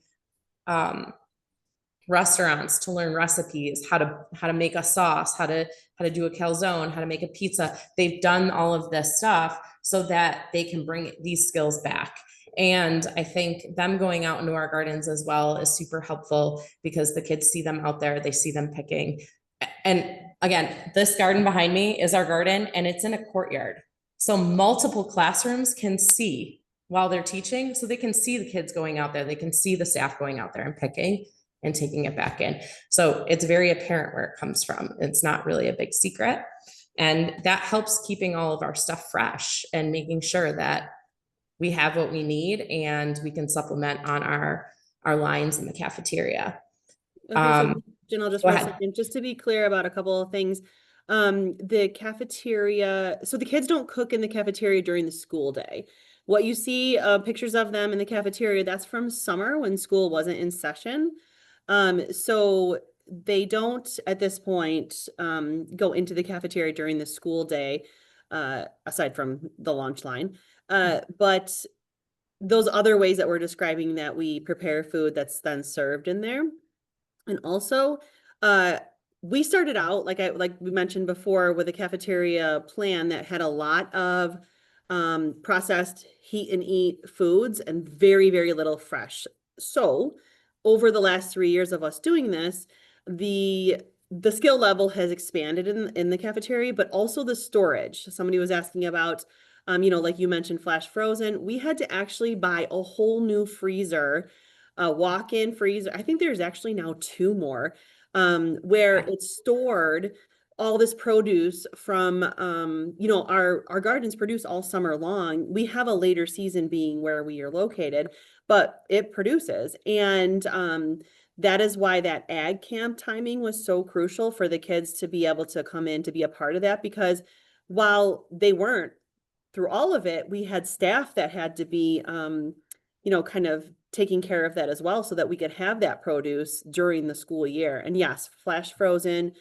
restaurants to learn recipes, how to make a sauce, how to do a calzone, how to make a pizza. They've done all of this stuff so that they can bring these skills back. And I think them going out into our gardens as well is super helpful because the kids see them out there, they see them picking. And again, this garden behind me is our garden and it's in a courtyard. So multiple classrooms can see while they're teaching. So they can see the kids going out there. They can see the staff going out there and picking and taking it back in. So it's very apparent where it comes from. It's not really a big secret. And that helps keeping all of our stuff fresh and making sure that we have what we need and we can supplement on our lines in the cafeteria. Okay, so Jenelle, just one second, just to be clear about a couple of things. The cafeteria, so the kids don't cook in the cafeteria during the school day. What you see pictures of them in the cafeteria, that's from summer when school wasn't in session. So they don't at this point go into the cafeteria during the school day, aside from the lunch line. But those other ways that we're describing that we prepare food that's then served in there. And also, we started out like we mentioned before with a cafeteria plan that had a lot of processed heat and eat foods and very, very little fresh. So over the last 3 years of us doing this, the skill level has expanded in the cafeteria, but also the storage. Somebody was asking about, like you mentioned, flash frozen. We had to actually buy a whole new freezer, a walk-in freezer. I think there's actually now 2 more, where it's stored all this produce from, our gardens produce all summer long. We have a later season being where we are located, but it produces. And that is why that ag camp timing was so crucial for the kids to be able to come in to be a part of that, because while they weren't through all of it, we had staff that had to be, kind of taking care of that as well so that we could have that produce during the school year. And yes, flash frozen,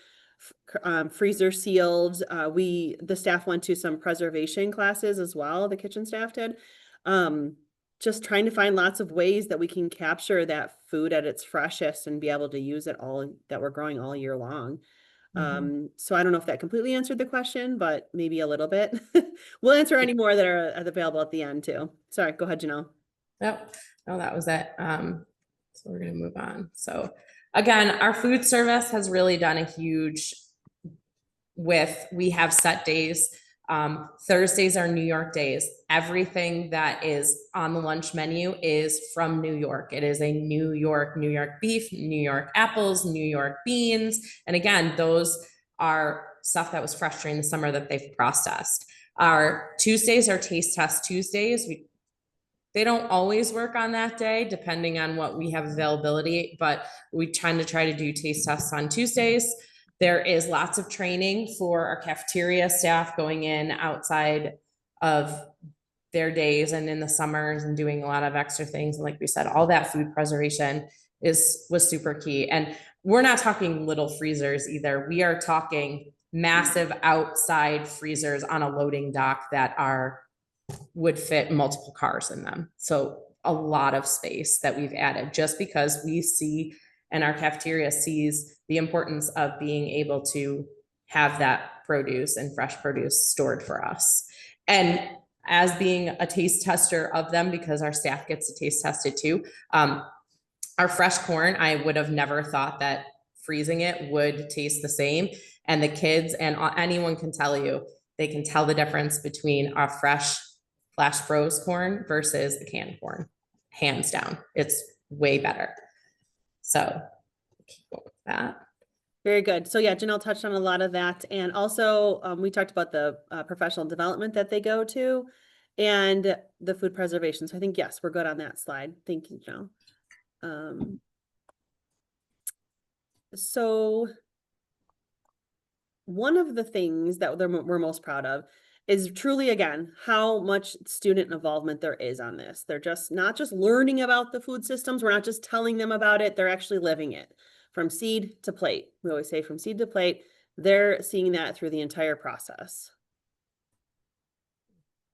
freezer sealed. The staff went to some preservation classes as well. The kitchen staff did. Just trying to find lots of ways that we can capture that food at its freshest and be able to use it all that we're growing all year long. So I don't know if that completely answered the question, but maybe a little bit. We'll answer any more that are available at the end too. Sorry, go ahead, Jenelle. Yep. No, that was it. So we're going to move on. So again, our food service has really done a huge we have set days. Thursdays are New York days. Everything that is on the lunch menu is from New York. It is a New York beef, New York apples, New York beans. And again, those are stuff that was fresh during the summer that they've processed. Our Tuesdays are taste test Tuesdays. They don't always work on that day, depending on what we have availability, but we tend to try to do taste tests on Tuesdays. There is lots of training for our cafeteria staff going in outside of their days and in the summers and doing a lot of extra things. And like we said, all that food preservation was super key. And we're not talking little freezers either. We are talking massive outside freezers on a loading dock that would fit multiple cars in them. So a lot of space that we've added just because we see, and our cafeteria sees the importance of being able to have that produce and fresh produce stored for us. And as being a taste tester of them, because our staff gets to taste test it too, our fresh corn, I would have never thought that freezing it would taste the same. And the kids and anyone can tell you, they can tell the difference between our fresh flash froze corn versus the canned corn. Hands down, it's way better. So keep going with that. Very good. So yeah, Jenelle touched on a lot of that. And also we talked about the professional development that they go to and the food preservation. So I think, yes, we're good on that slide. Thank you, Jenelle. So one of the things that we're most proud of is truly, again, how much student involvement there is on this. They're just not just learning about the food systems. We're not just telling them about it. They're actually living it from seed to plate. We always say from seed to plate. They're seeing that through the entire process.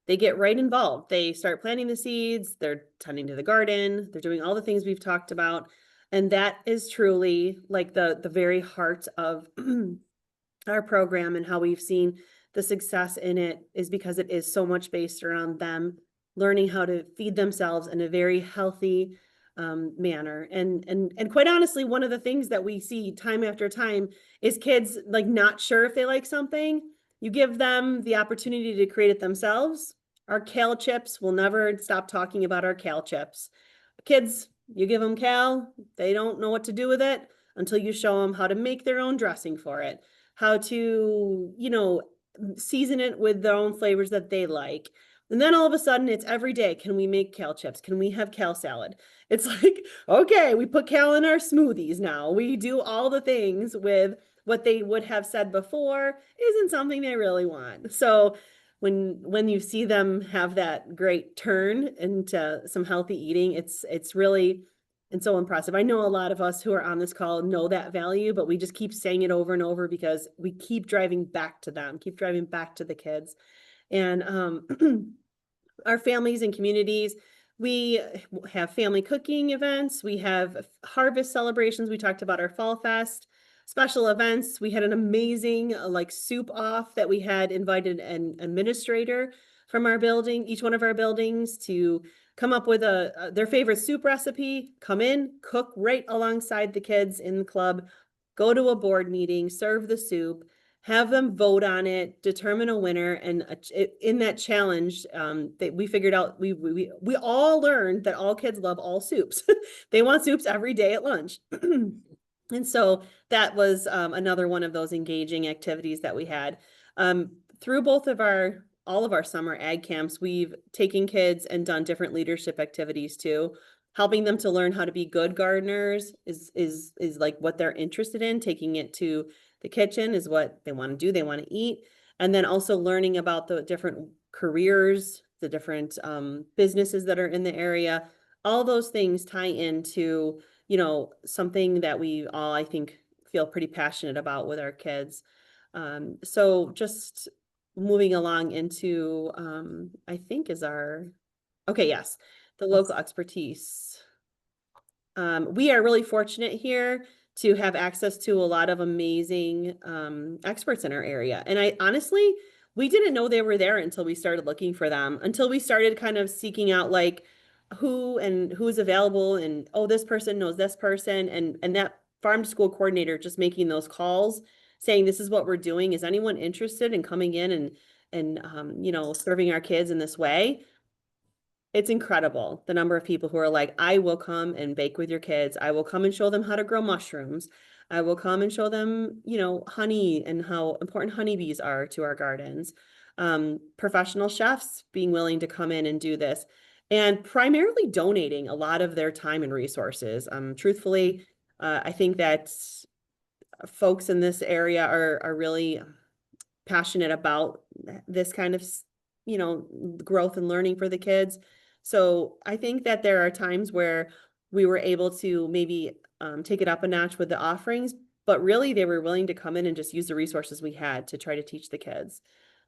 They get right involved. They start planting the seeds. They're tending to the garden. They're doing all the things we've talked about. And that is truly like the very heart of our program, and how we've seen the success in it is because it is so much based around them learning how to feed themselves in a very healthy manner. And quite honestly, one of the things that we see time after time is kids like not sure if they like something. You give them the opportunity to create it themselves. Our kale chips, will never stop talking about our kale chips. Kids, you give them kale, they don't know what to do with it until you show them how to make their own dressing for it, how to, season it with their own flavors that they like. And then all of a sudden it's every day. Can we make kale chips? Can we have kale salad? It's like, okay, we put kale in our smoothies now. We do all the things with what they would have said before isn't something they really want. So when you see them have that great turn into some healthy eating, it's really and so impressive. I know a lot of us who are on this call know that value, but we just keep saying it over and over because we keep driving back to them, keep driving back to the kids. And our families and communities, we have family cooking events, we have harvest celebrations, we talked about our fall fest, special events. We had an amazing like soup off that we had invited an administrator from our building, each one of our buildings, to come up with their favorite soup recipe, come in, cook right alongside the kids in the club, go to a board meeting, serve the soup, have them vote on it, determine a winner. And in that challenge, that we figured out, we all learned that all kids love all soups. They want soups every day at lunch. And so that was another one of those engaging activities that we had. Through all of our summer ag camps, we've taken kids and done different leadership activities too. Helping them to learn how to be good gardeners is like what they're interested in. Taking it to the kitchen is what they want to do, they want to eat. And then also learning about the different careers, the different businesses that are in the area. All those things tie into, you know, something that we all, I think, feel pretty passionate about with our kids. So just moving along into, I think is okay, yes, the local expertise. We are really fortunate here to have access to a lot of amazing experts in our area. And I honestly, we didn't know they were there until we started looking for them, until we started kind of seeking out like who and who's available and, oh, this person knows this person, and that farm to school coordinator just making those calls saying, this is what we're doing. Is anyone interested in coming in and you know, serving our kids in this way? It's incredible the number of people who are like, I will come and bake with your kids. I will come and show them how to grow mushrooms. I will come and show them, you know, honey and how important honeybees are to our gardens. Professional chefs being willing to come in and do this, and primarily donating a lot of their time and resources. Truthfully, I think that folks in this area are really passionate about this kind of, you know, growth and learning for the kids. So I think that there are times where we were able to maybe take it up a notch with the offerings, but really they were willing to come in and just use the resources we had to try to teach the kids.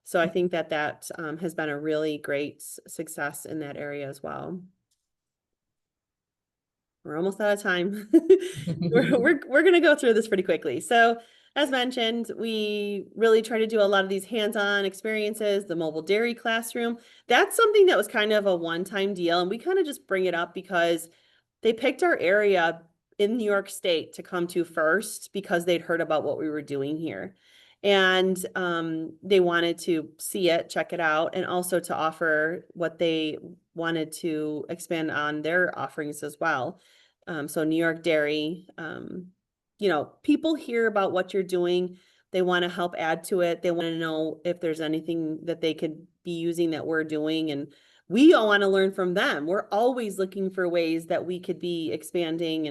So I think that has been a really great success in that area as well. We're almost out of time. we're going to go through this pretty quickly. So as mentioned, we really try to do a lot of these hands-on experiences, the mobile dairy classroom. That's something that was kind of a one-time deal. And we kind of just bring it up because they picked our area in New York State to come to first because they'd heard about what we were doing here. And they wanted to see it, check it out, and also to offer what they wanted to expand on their offerings as well. So New York Dairy, you know, people hear about what you're doing. They want to help add to it. They want to know if there's anything that they could be using that we're doing. And we all want to learn from them. We're always looking for ways that we could be expanding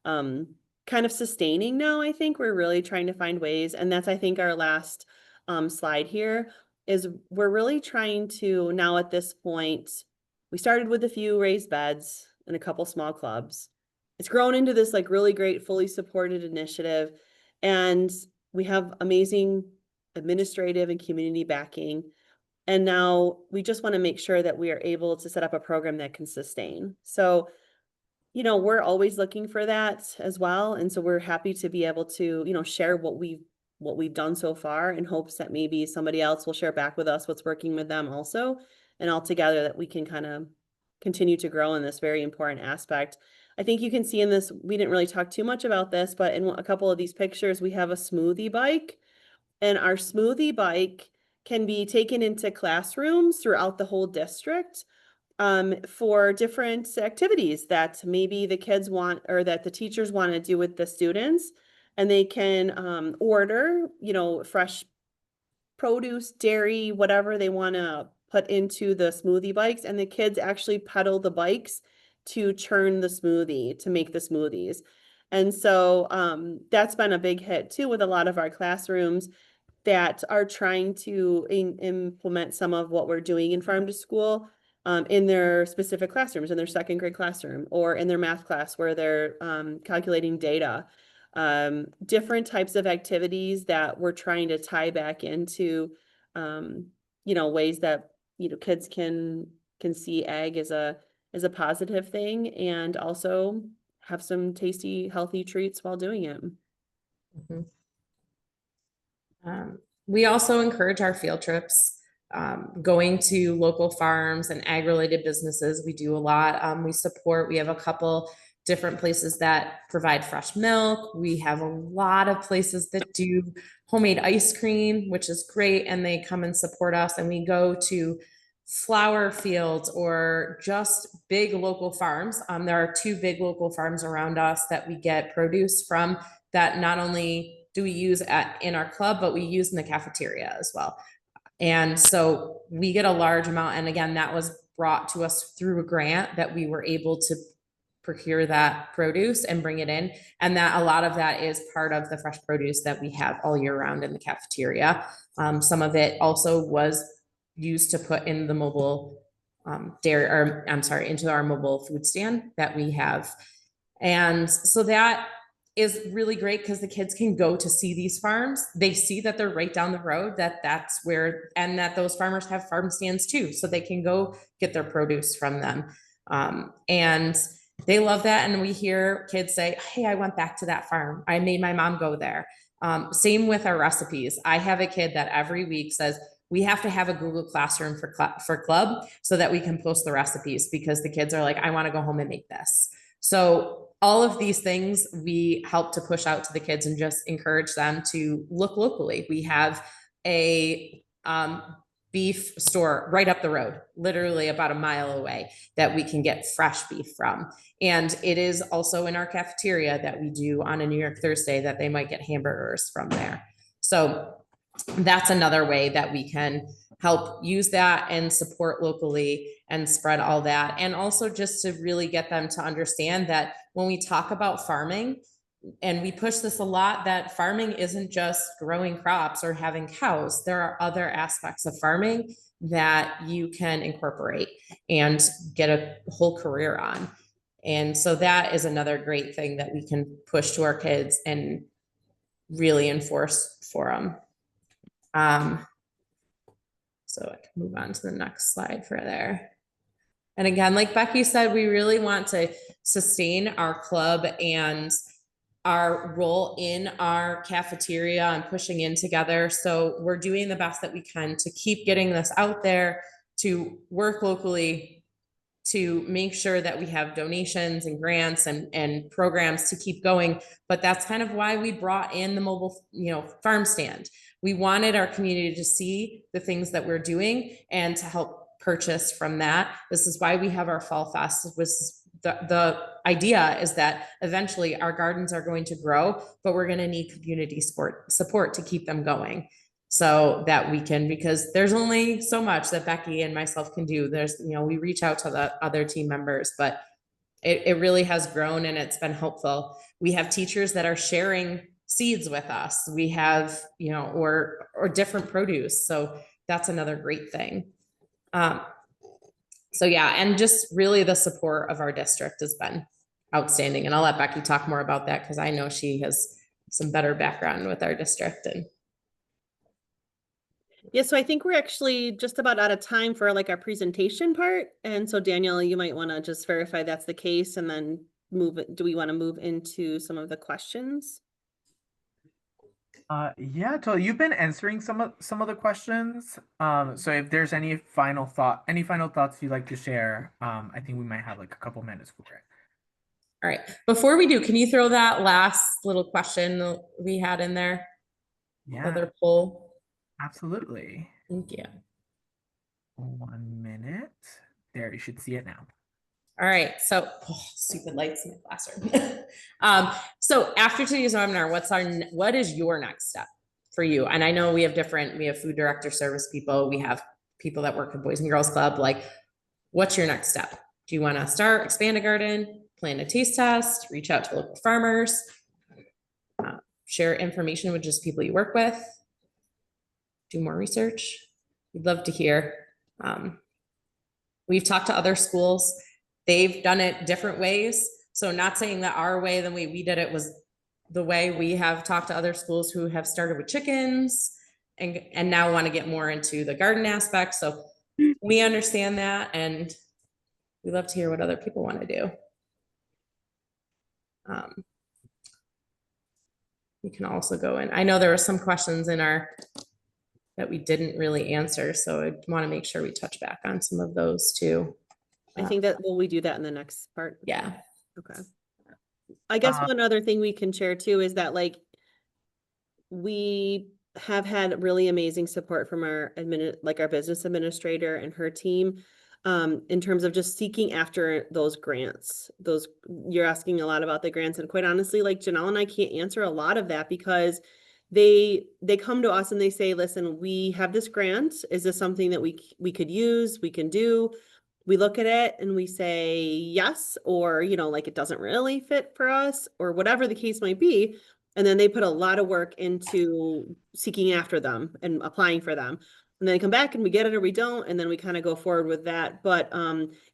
and kind of sustaining now. I think we're really trying to find ways. And that's, I think, our last slide here is we're really trying to now at this point, we started with a few raised beds and a couple small clubs. It's grown into this like really great, fully supported initiative. And we have amazing administrative and community backing. And now we just want to make sure that we are able to set up a program that can sustain. So, you know, we're always looking for that as well. And so we're happy to be able to, you know, share what we've done so far in hopes that maybe somebody else will share back with us what's working with them also. And all together that we can kind of continue to grow in this very important aspect. I think you can see in this, we didn't really talk too much about this, but in a couple of these pictures, we have a smoothie bike, and our smoothie bike can be taken into classrooms throughout the whole district for different activities that maybe the kids want or that the teachers want to do with the students. And they can order, you know, fresh produce, dairy, whatever they want to put into the smoothie bikes, and the kids actually pedal the bikes to churn the smoothie, to make the smoothies. And so that's been a big hit too with a lot of our classrooms. that are trying to implement some of what we're doing in Farm to School in their specific classrooms, in their second grade classroom, or in their math class where they're calculating data. Different types of activities that we're trying to tie back into, ways that, kids can see ag as a positive thing, and also have some tasty, healthy treats while doing it. Mhm. We also encourage our field trips, going to local farms and ag-related businesses. We do a lot. We have a couple different places that provide fresh milk. We have a lot of places that do homemade ice cream, which is great, and they come and support us. And we go to flower fields or just big local farms. There are 2 big local farms around us that we get produce from, that not only do we use in our club, but we use in the cafeteria as well. And so we get a large amount. And again, that was brought to us through a grant that we were able to procure that produce and bring it in. And that a lot of that is part of the fresh produce that we have all year round in the cafeteria. Some of it also was used to put in the mobile into our mobile food stand that we have. And so that is really great because the kids can go to see these farms. They see that they're right down the road, that's where, and that those farmers have farm stands too. So they can go get their produce from them. And they love that. And we hear kids say, hey, I went back to that farm. I made my mom go there. Same with our recipes. I have a kid that every week says, we have to have a Google Classroom for club so that we can post the recipes, because the kids are like, I want to go home and make this. So all of these things we help to push out to the kids and just encourage them to look locally. We have a beef store right up the road, literally about a mile away, that we can get fresh beef from. And it is also in our cafeteria that we do on a New York Thursday that they might get hamburgers from there. So that's another way that we can help use that and support locally and spread all that. And also just to really get them to understand that when we talk about farming, and we push this a lot, that farming isn't just growing crops or having cows. There are other aspects of farming that you can incorporate and get a whole career on. And so that is another great thing that we can push to our kids and really enforce for them. So I can move on to the next slide for there. And again, like Becky said, we really want to sustain our club and our role in our cafeteria and pushing in together. So we're doing the best that we can to keep getting this out there, to work locally, to make sure that we have donations and grants and programs to keep going. But that's kind of why we brought in the mobile, farm stand. We wanted our community to see the things that we're doing and to help purchase from that. This is why we have our Fall Fest. The idea is that eventually our gardens are going to grow, but we're going to need community support to keep them going, so that we can, because there's only so much that Becky and myself can do. We reach out to the other team members, but it really has grown and it's been helpful. We have teachers that are sharing seeds with us. We have, or different produce. So that's another great thing. So yeah, and just really the support of our district has been outstanding. And I'll let Becky talk more about that, because I know she has some better background with our district. And yeah, so I think we're actually just about out of time for like our presentation part. And so Danielle, you might want to just verify that's the case, and then do we want to move into some of the questions? Yeah, totally. You've been answering some of the questions. So if there's any final thoughts you'd like to share, I think we might have like a couple minutes for it. All right. Before we do, can you throw that last little question we had in there? Yeah. Other poll. Absolutely. Thank you. 1 minute. There, you should see it now. All right. So stupid lights in the classroom. So after today's webinar, what is your next step for you? And I know we have food director service people. We have people that work with Boys and Girls Club. Like, what's your next step? Do you want to expand a garden, plan a taste test, reach out to local farmers, share information with just people you work with? do more research. We'd love to hear. We've talked to other schools. They've done it different ways. So not saying that our way, the way we did it was the way. We have talked to other schools who have started with chickens and now want to get more into the garden aspect. So we understand that, and we love to hear what other people want to do. We can also go in. I know there were some questions in our that we didn't really answer, so I want to make sure we touch back on some of those too. I think that, will we do that in the next part? Yeah. Okay. I guess one other thing we can share too is that like we have had really amazing support from our our business administrator and her team in terms of just seeking after those grants. You're asking a lot about the grants, and quite honestly, like Jenelle and I can't answer a lot of that because they come to us and they say, listen, we have this grant. Is this something that we could use, we can do? We look at it and we say yes, or, like it doesn't really fit for us, or whatever the case might be. And then they put a lot of work into seeking after them and applying for them. And then they come back and we get it or we don't, and then we kind of go forward with that. But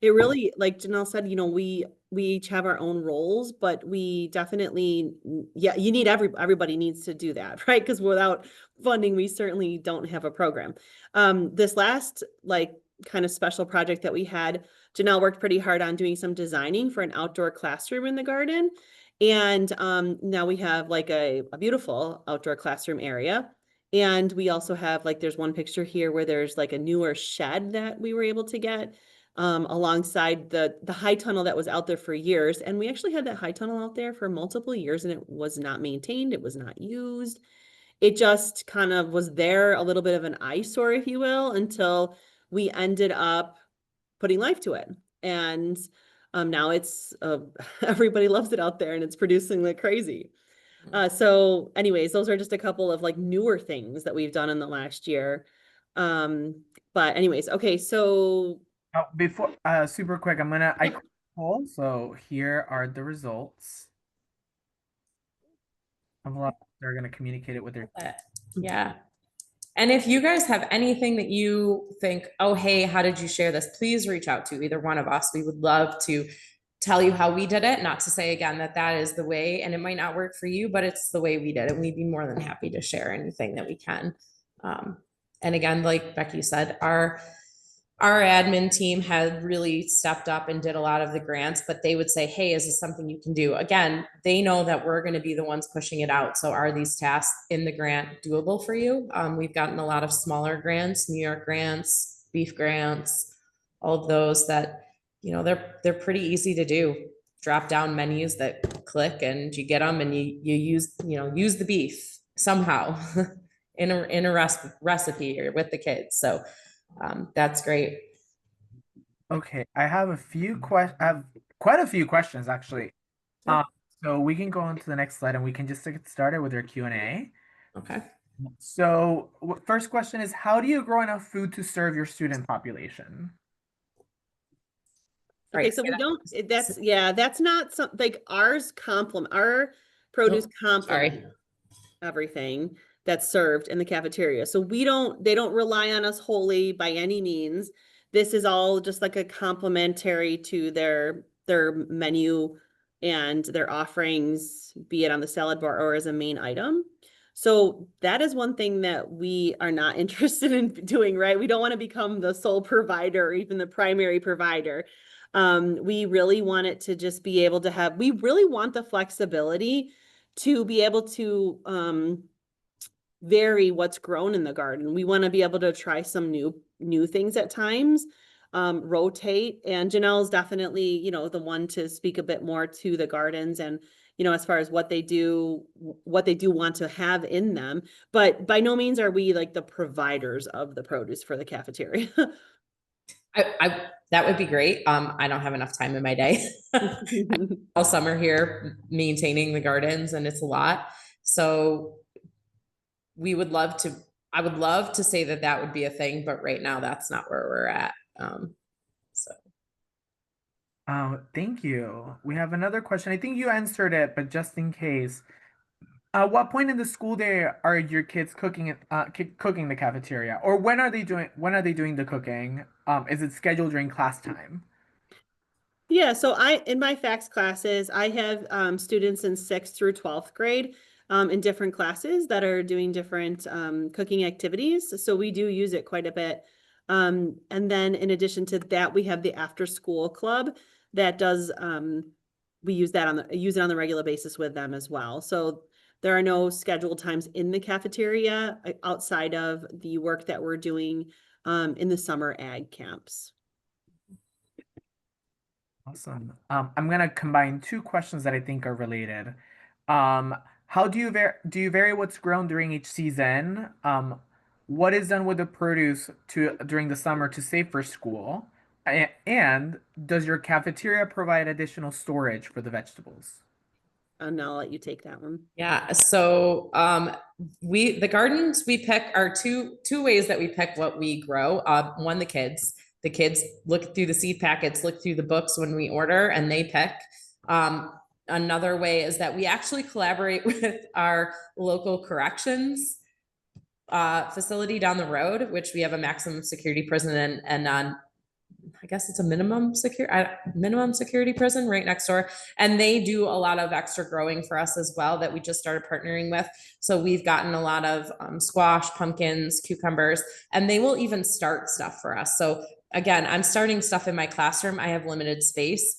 it really, like Jenelle said, we each have our own roles, but we definitely, yeah, you need everybody needs to do that, right? Because without funding, we certainly don't have a program. This last kind of special project that we had, Jenelle worked pretty hard on doing some designing for an outdoor classroom in the garden. And now we have like a beautiful outdoor classroom area. And we also have there's one picture here where there's like a newer shed that we were able to get alongside the high tunnel that was out there for years. And we actually had that high tunnel out there for multiple years and it was not maintained. It was not used. It just kind of was there, a little bit of an eyesore, if you will, until we ended up putting life to it. And now it's everybody loves it out there and it's producing like crazy. So anyways, those are just a couple of newer things that we've done in the last year. But anyways, okay, so Before super quick, I poll. So here are the results. They're gonna communicate it with their Yeah. And if you guys have anything that you think, oh, hey, how did you share this? Please reach out to either one of us. We would love to tell you how we did it. Not to say again that is the way, and it might not work for you, but it's the way we did it. We'd be more than happy to share anything that we can. And again, like Becky said, our admin team had really stepped up and did a lot of the grants, but they would say, hey, is this something you can do? Again, they know that we're going to be the ones pushing it out. So are these tasks in the grant doable for you? We've gotten a lot of smaller grants, New York grants, beef grants, all of those that, they're pretty easy to do. Drop down menus that click and you get them and you use the beef somehow in a recipe or with the kids. So that's great. Okay, I have I have quite a few questions actually. So we can go on to the next slide and we can just get started with our Q&A. Okay. So first question is, how do you grow enough food to serve your student population? Okay, Right. so we don't, that's not something our produce complement everything that's served in the cafeteria. So they don't rely on us wholly by any means. This is all just like a complementary to their menu and their offerings, be it on the salad bar or as a main item. So that is one thing that we are not interested in doing, right? We don't want to become the sole provider or even the primary provider. We really want it to just be able to we really want the flexibility to be able to vary what's grown in the garden. We want to be able to try some new things at times, rotate. And Jenelle is definitely, the one to speak a bit more to the gardens and, as far as what they do want to have in them. But by no means are we like the providers of the produce for the cafeteria. That would be great. I don't have enough time in my day. All summer here maintaining the gardens and it's a lot. So I would love to say that would be a thing, but right now that's not where we're at. Thank you. We have another question. I think you answered it, but just in case, What point in the school day are your kids cooking the cafeteria, or when are they doing the cooking? Is it scheduled during class time? Yeah, so in my FACS classes, I have students in 6th through 12th grade in different classes that are doing different cooking activities. So we do use it quite a bit. And then in addition to that, we have the after school club that does we use it on the regular basis with them as well. So there are no scheduled times in the cafeteria outside of the work that we're doing in the summer ag camps. Awesome. I'm gonna combine two questions that I think are related. Um, how do you vary what's grown during each season? What is done with the produce during the summer to save for school? And does your cafeteria provide additional storage for the vegetables? And I'll let you take that one. Yeah, so the gardens we pick are two ways that we pick what we grow. One, the kids look through the seed packets, look through the books when we order, and they pick. Another way is that we actually collaborate with our local corrections facility down the road, which we have a maximum security prison and I guess it's a minimum security prison right next door. And they do a lot of extra growing for us as well that we just started partnering with. So we've gotten a lot of squash, pumpkins, cucumbers, and they will even start stuff for us. So again, I'm starting stuff in my classroom. I have limited space.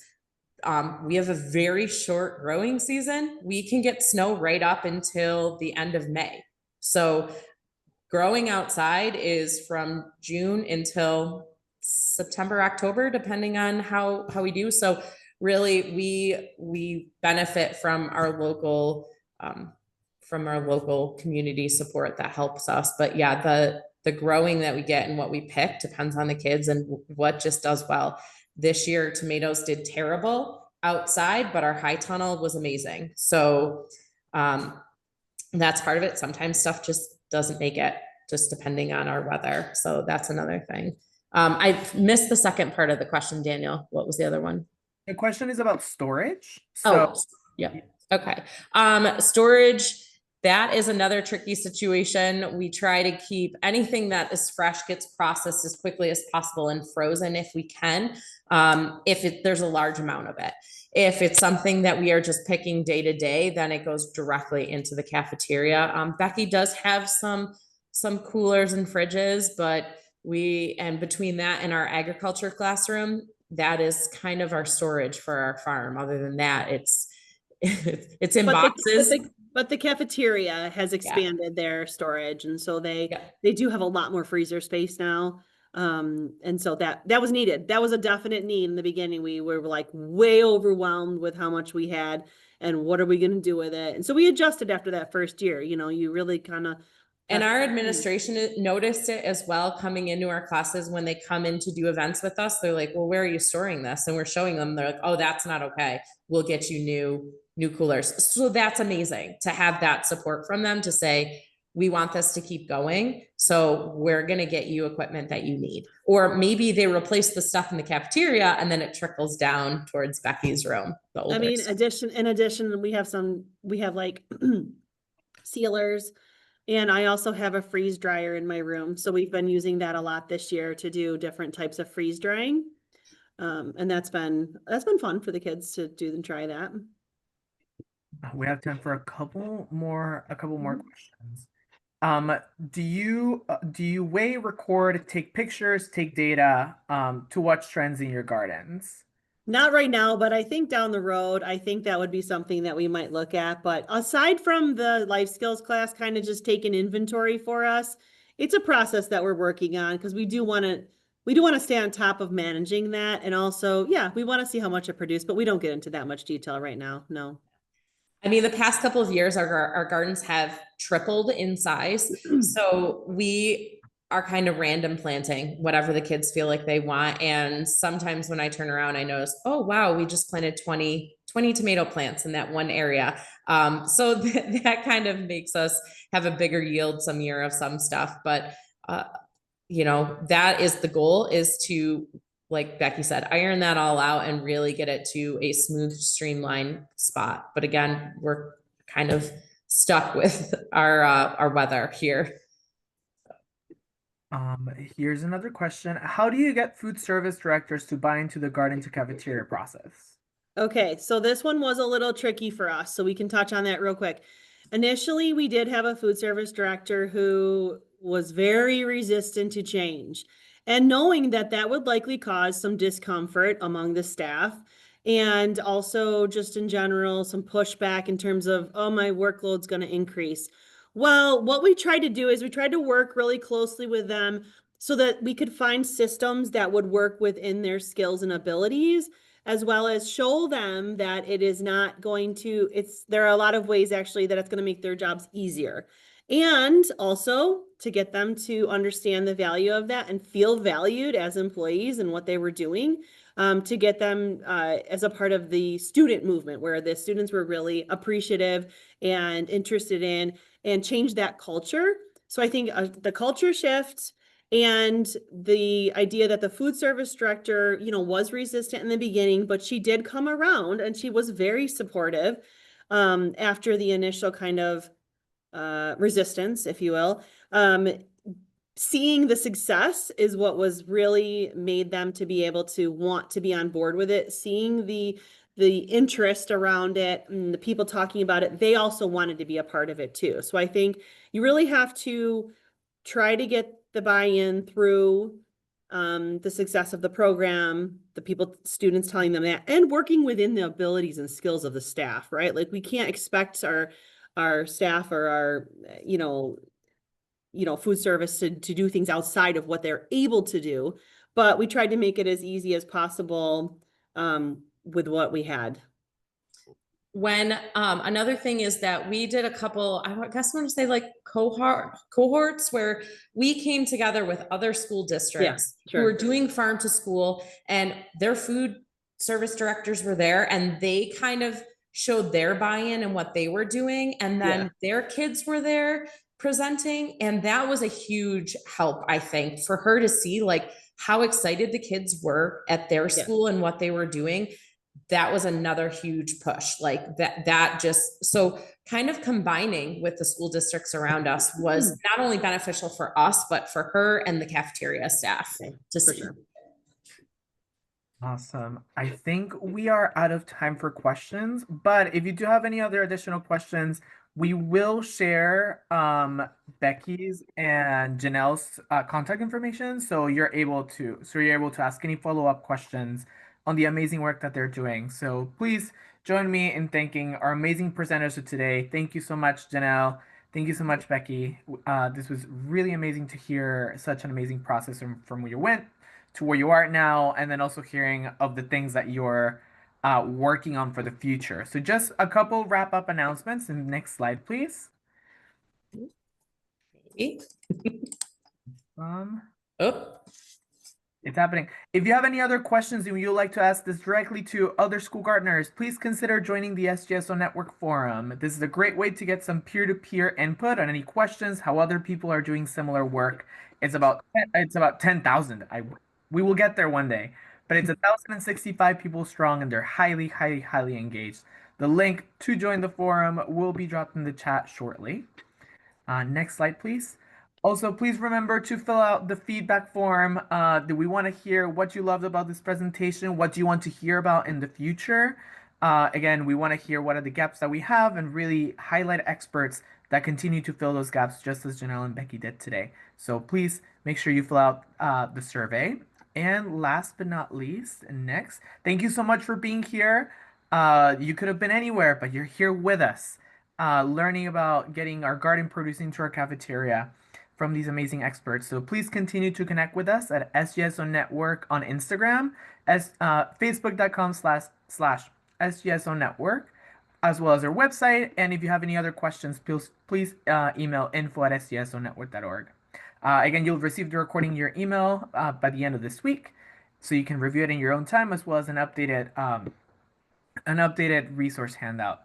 We have a very short growing season. We can get snow right up until the end of May. So growing outside is from June until September, October, depending on how we do. So really we benefit from our local community support that helps us. But yeah, the growing that we get and what we pick depends on the kids and what just does well. This year, tomatoes did terrible outside, but our high tunnel was amazing. So that's part of it. Sometimes stuff just doesn't make it, just depending on our weather. So that's another thing. I missed the second part of the question, Daniel. What was the other one? The question is about storage. Oh, yeah. Okay. Storage, that is another tricky situation. We try to keep anything that is fresh gets processed as quickly as possible and frozen if we can, if there's a large amount of it. If it's something that we are just picking day to day, then it goes directly into the cafeteria. Becky does have some coolers and fridges, but and between that and our agriculture classroom, that is kind of our storage for our farm. Other than that, it's in boxes. But the cafeteria has expanded their storage, and so they do have a lot more freezer space now. And so that was needed. That was a definite need in the beginning. We were like way overwhelmed with how much we had and what are we going to do with it. And so we adjusted after that first year. You know, you really kind of. And our administration noticed it as well coming into our classes when they come in to do events with us. They're like, well, where are you storing this? And we're showing them, they're like, oh, that's not okay. We'll get you new coolers. So that's amazing to have that support from them to say, we want this to keep going. So we're going to get you equipment that you need. Or maybe they replace the stuff in the cafeteria and then it trickles down towards Becky's room. I mean, in addition, we have like sealers. And I also have a freeze dryer in my room. So we've been using that a lot this year to do different types of freeze drying. And that's been fun for the kids to do and try that. We have time for a couple more questions. Do you weigh, record, take pictures, take data to watch trends in your gardens? Not right now, but I think down the road, I think that would be something that we might look at. But aside from the life skills class kind of just taking inventory for us, it's a process that we're working on because we do want to stay on top of managing that. And also, yeah, we want to see how much it produced, but we don't get into that much detail right now. No. I mean, the past couple of years, our gardens have tripled in size. So we are kind of random planting whatever the kids feel like they want. And sometimes when I turn around, I notice, oh, wow, we just planted 20 tomato plants in that one area. So that kind of makes us have a bigger yield some year of some stuff. But, that is the goal, is to, like Becky said, iron that all out and really get it to a smooth, streamlined spot. But again, we're kind of stuck with our weather here. Here's another question. How do you get food service directors to buy into the garden to cafeteria process? Okay, so this one was a little tricky for us, so we can touch on that real quick. Initially, we did have a food service director who was very resistant to change. And knowing that that would likely cause some discomfort among the staff and also just in general, some pushback in terms of, oh, my workload's going to increase. Well, what we tried to do is we tried to work really closely with them so that we could find systems that would work within their skills and abilities as well as show them that it is not going to, there are a lot of ways actually that it's going to make their jobs easier. And also to get them to understand the value of that and feel valued as employees and what they were doing, to get them as a part of the student movement where the students were really appreciative and interested in and change that culture. So I think the culture shift and the idea that the food service director, was resistant in the beginning, but she did come around and she was very supportive after the initial kind of resistance, if you will. Seeing the success is what was really made them to be able to want to be on board with it. Seeing the interest around it and the people talking about it, they also wanted to be a part of it too. So I think you really have to try to get the buy-in through the success of the program, students telling them that, and working within the abilities and skills of the staff, right? Like we can't expect our staff or our, food service to do things outside of what they're able to do. But we tried to make it as easy as possible with what we had. When another thing is that we did a couple, I guess I want to say like cohorts where we came together with other school districts who were doing farm to school, and their food service directors were there, and they kind of showed their buy-in and what they were doing, and then their kids were there presenting, and that was a huge help, I think, for her to see like how excited the kids were at their school and what they were doing. That was another huge push, like that just, so kind of combining with the school districts around us was not only beneficial for us, but for her and the cafeteria staff to see. Sure. Awesome. I think we are out of time for questions, but if you do have any other additional questions, we will share Becky's and Janelle's contact information, so you're able to ask any follow-up questions on the amazing work that they're doing. So please join me in thanking our amazing presenters of today. Thank you so much, Jenelle. Thank you so much, Becky. This was really amazing to hear such an amazing process from where you went to where you are now, and then also hearing of the things that you're working on for the future. So just a couple wrap-up announcements. And next slide, please. Oh. It's happening. If you have any other questions and you'd like to ask this directly to other school gardeners, please consider joining the SGSO Network Forum. This is a great way to get some peer-to-peer input on any questions, how other people are doing similar work. It's about 10,000. We will get there one day, but it's 1,065 people strong, and they're highly, highly, highly engaged. The link to join the forum will be dropped in the chat shortly. Next slide, please. Also, please remember to fill out the feedback form. Do we want to hear what you loved about this presentation? What do you want to hear about in the future? Again, we want to hear what are the gaps that we have and really highlight experts that continue to fill those gaps, just as Jenelle and Becky did today. So please make sure you fill out the survey. And last but not least, next, thank you so much for being here. You could have been anywhere, but you're here with us, learning about getting our garden produce into our cafeteria from these amazing experts. So please continue to connect with us at SGSO Network on Instagram, facebook.com// SGSO Network, as well as our website. And if you have any other questions, please email info@sgsonetwork.org. Again, you'll receive the recording in your email by the end of this week, so you can review it in your own time, as well as an updated resource handout.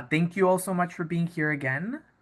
Thank you all so much for being here again.